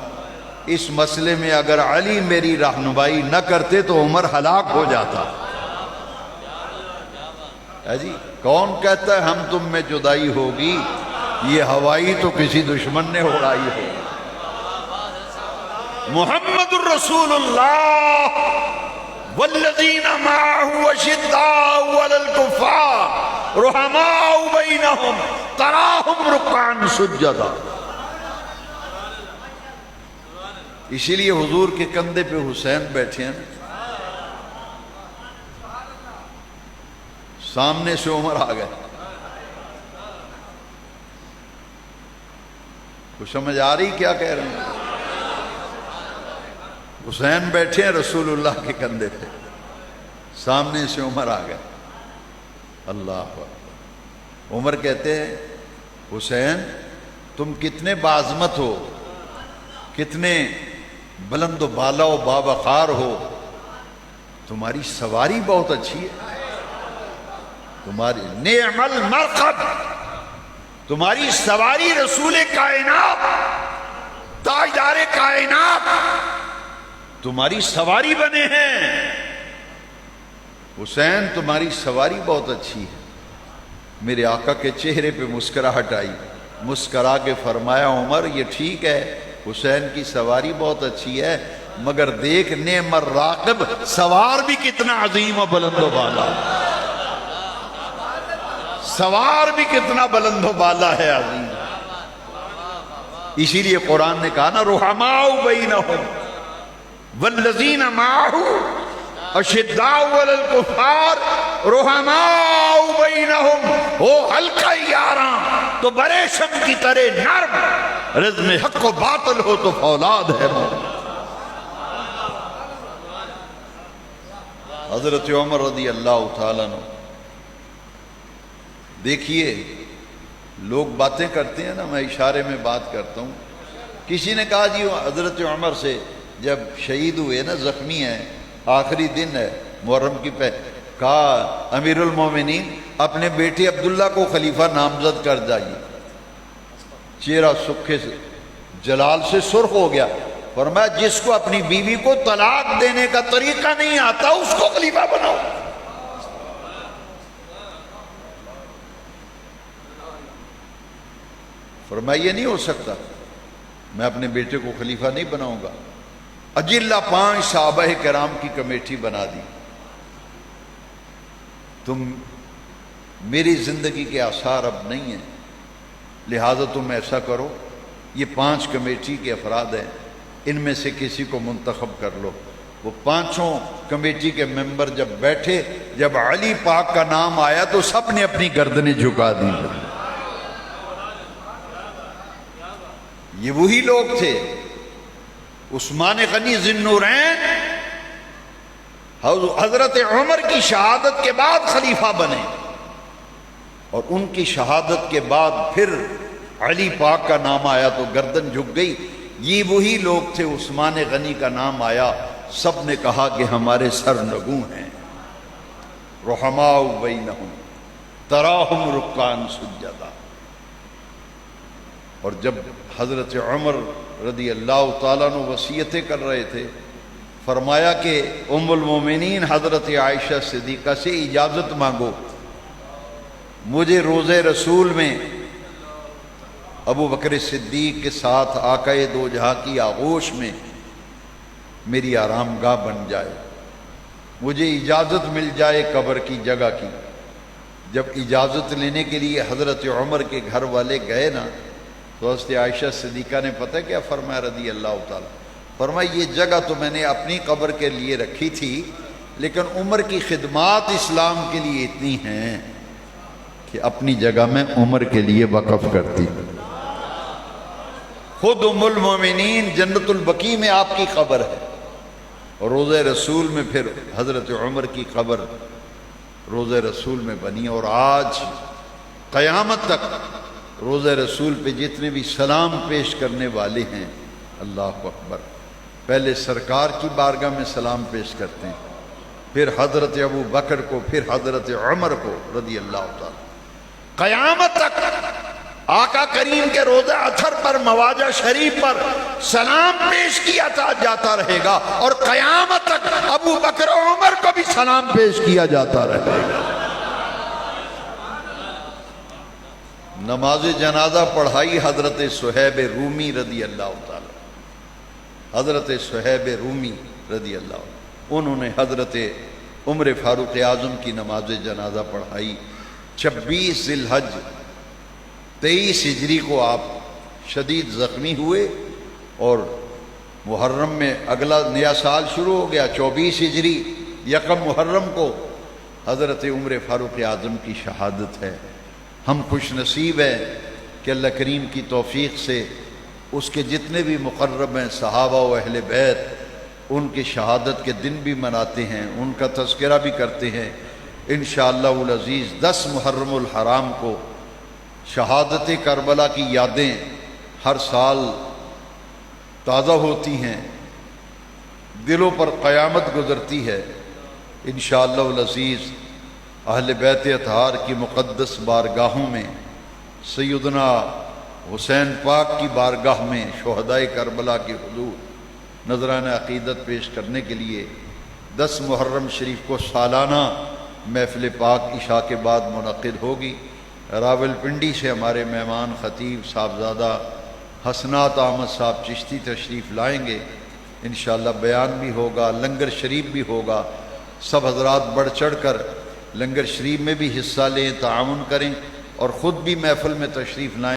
اس مسئلے میں اگر علی میری رہنمائی نہ کرتے تو عمر ہلاک ہو جاتا۔ جی کون کہتا ہے ہم تم میں جدائی ہوگی؟ یہ ہوائی تو کسی دشمن نے اڑائی ہے۔ محمد الرسول اللہ والذین معه اشداء علی الکفار رحماء بینہم تراہم رکعا سجدا۔ اسی لیے حضور کے کندھے پہ حسین بیٹھے ہیں، سامنے سے عمر آ گئے۔ کچھ سمجھ آ رہی کیا کہہ رہے ہیں؟ حسین بیٹھے ہیں رسول اللہ کے کندھے پہ، سامنے سے عمر آ گئے۔ اللہ اکبر۔ عمر کہتے ہیں حسین تم کتنے باعظمت ہو، کتنے بلند و بالا و باوقار ہو، تمہاری سواری بہت اچھی ہے، تمہاری نعم المرکب، تمہاری سواری رسول کائنات، تاجدار کائنات تمہاری سواری بنے ہیں۔ حسین تمہاری سواری بہت اچھی ہے۔ میرے آقا کے چہرے پہ مسکراہٹ آئی، مسکرا کے فرمایا عمر یہ ٹھیک ہے حسین کی سواری بہت اچھی ہے، مگر دیکھ نعم الراکب، سوار بھی کتنا عظیم و بلند و بالا، سوار بھی کتنا بلند و بالا ہے، عظیم۔ اسی لیے قرآن نے کہا نا رحماء بینہم والذین معہ اشداء علی الکفار رحماء بینہم، ہو ہلکا یاراں تو بریشم کی طرح نرم، رزم حق و باطل ہو تو فولاد ہے۔ حضرت عمر رضی اللہ تعالیٰ عنہ، دیکھیے لوگ باتیں کرتے ہیں نا، میں اشارے میں بات کرتا ہوں۔ کسی نے کہا جی حضرت عمر سے جب شہید ہوئے نا، زخمی ہیں، آخری دن ہے محرم کی کہا امیر المومنین اپنے بیٹے عبداللہ کو خلیفہ نامزد کر جائیے۔ چہرہ سکھے سے جلال سے سرخ ہو گیا، فرمایا جس کو اپنی بیوی کو طلاق دینے کا طریقہ نہیں آتا اس کو خلیفہ بناؤ۔ فرمایا یہ نہیں ہو سکتا، میں اپنے بیٹے کو خلیفہ نہیں بناؤں گا۔ اجلہ 5 صحابہ کرام کی کمیٹی بنا دی، تم میری زندگی کے آثار اب نہیں ہیں، لہذا تم ایسا کرو، یہ 5 کمیٹی کے افراد ہیں، ان میں سے کسی کو منتخب کر لو۔ وہ 5 کمیٹی کے ممبر جب بیٹھے، جب علی پاک کا نام آیا تو سب نے اپنی گردنیں جھکا دی۔ یہ وہی لوگ تھے، عثمان غنی ذی النورین حضرت عمر کی شہادت کے بعد خلیفہ بنے، اور ان کی شہادت کے بعد پھر علی پاک کا نام آیا تو گردن جھک گئی۔ یہ وہی لوگ تھے، عثمان غنی کا نام آیا، سب نے کہا کہ ہمارے سرنگوں ہیں۔ رحماء بینہم تراہم رکعا سجدا۔ اور جب حضرت عمر رضی اللہ تعالیٰ عنہ وصیتیں کر رہے تھے، فرمایا کہ ام المومنین حضرت عائشہ صدیقہ سے اجازت مانگو، مجھے روضہ رسول میں ابو بکر صدیق کے ساتھ آقا دو جہاں کی آغوش میں میری آرام گاہ بن جائے، مجھے اجازت مل جائے قبر کی جگہ کی۔ جب اجازت لینے کے لیے حضرت عمر کے گھر والے گئے نا تو حضرت عائشہ صدیقہ نے پتہ کیا فرمایا رضی اللہ تعالیٰ، فرمایا یہ جگہ تو میں نے اپنی قبر کے لیے رکھی تھی، لیکن عمر کی خدمات اسلام کے لیے اتنی ہیں کہ اپنی جگہ میں عمر کے لیے وقف کرتی۔ خود ام المومنین جنت البقیع میں آپ کی قبر ہے، اور روضہ رسول میں پھر حضرت عمر کی قبر روضہ رسول میں بنی، اور آج قیامت تک روضہ رسول پہ جتنے بھی سلام پیش کرنے والے ہیں، اللہ اکبر، پہلے سرکار کی بارگاہ میں سلام پیش کرتے ہیں، پھر حضرت ابو بکر کو، پھر حضرت عمر کو رضی اللہ تعالی۔ قیامت تک آقا کریم کے روضہ اطہر پر، مواجہ شریف پر سلام پیش کیا جاتا رہے گا، اور قیامت تک ابو بکر و عمر کو بھی سلام پیش کیا جاتا رہے گا۔ نماز جنازہ پڑھائی حضرت صہیب رومی رضی اللہ تعالی، حضرت صہیب رومی رضی اللہ عنہ، انہوں نے حضرت عمر فاروق اعظم کی نماز جنازہ پڑھائی۔ 26 ذی الحج 23 ہجری کو آپ شدید زخمی ہوئے، اور محرم میں اگلا نیا سال شروع ہو گیا، 24 ہجری یکم محرم کو حضرت عمر فاروق اعظم کی شہادت ہے۔ ہم خوش نصیب ہیں کہ اللہ کریم کی توفیق سے اس کے جتنے بھی مقرب ہیں صحابہ و اہل بیت، ان کی شہادت کے دن بھی مناتے ہیں، ان کا تذکرہ بھی کرتے ہیں۔ انشاءاللہ العزیز 10 محرم الحرام کو شہادت کربلا کی یادیں ہر سال تازہ ہوتی ہیں، دلوں پر قیامت گزرتی ہے۔ انشاءاللہ العزیز اہل بیت اطہار کی مقدس بارگاہوں میں، سیدنا حسین پاک کی بارگاہ میں شہدائے کربلا کے حضور نذرانہ عقیدت پیش کرنے کے لیے 10 محرم شریف کو سالانہ محفل پاک عشاء کے بعد منعقد ہوگی۔ راولپنڈی سے ہمارے مہمان خطیب صاحبزادہ حسنات احمد صاحب چشتی تشریف لائیں گے، انشاءاللہ بیان بھی ہوگا، لنگر شریف بھی ہوگا۔ سب حضرات بڑھ چڑھ کر لنگر شریف میں بھی حصہ لیں، تعاون کریں، اور خود بھی محفل میں تشریف لائیں۔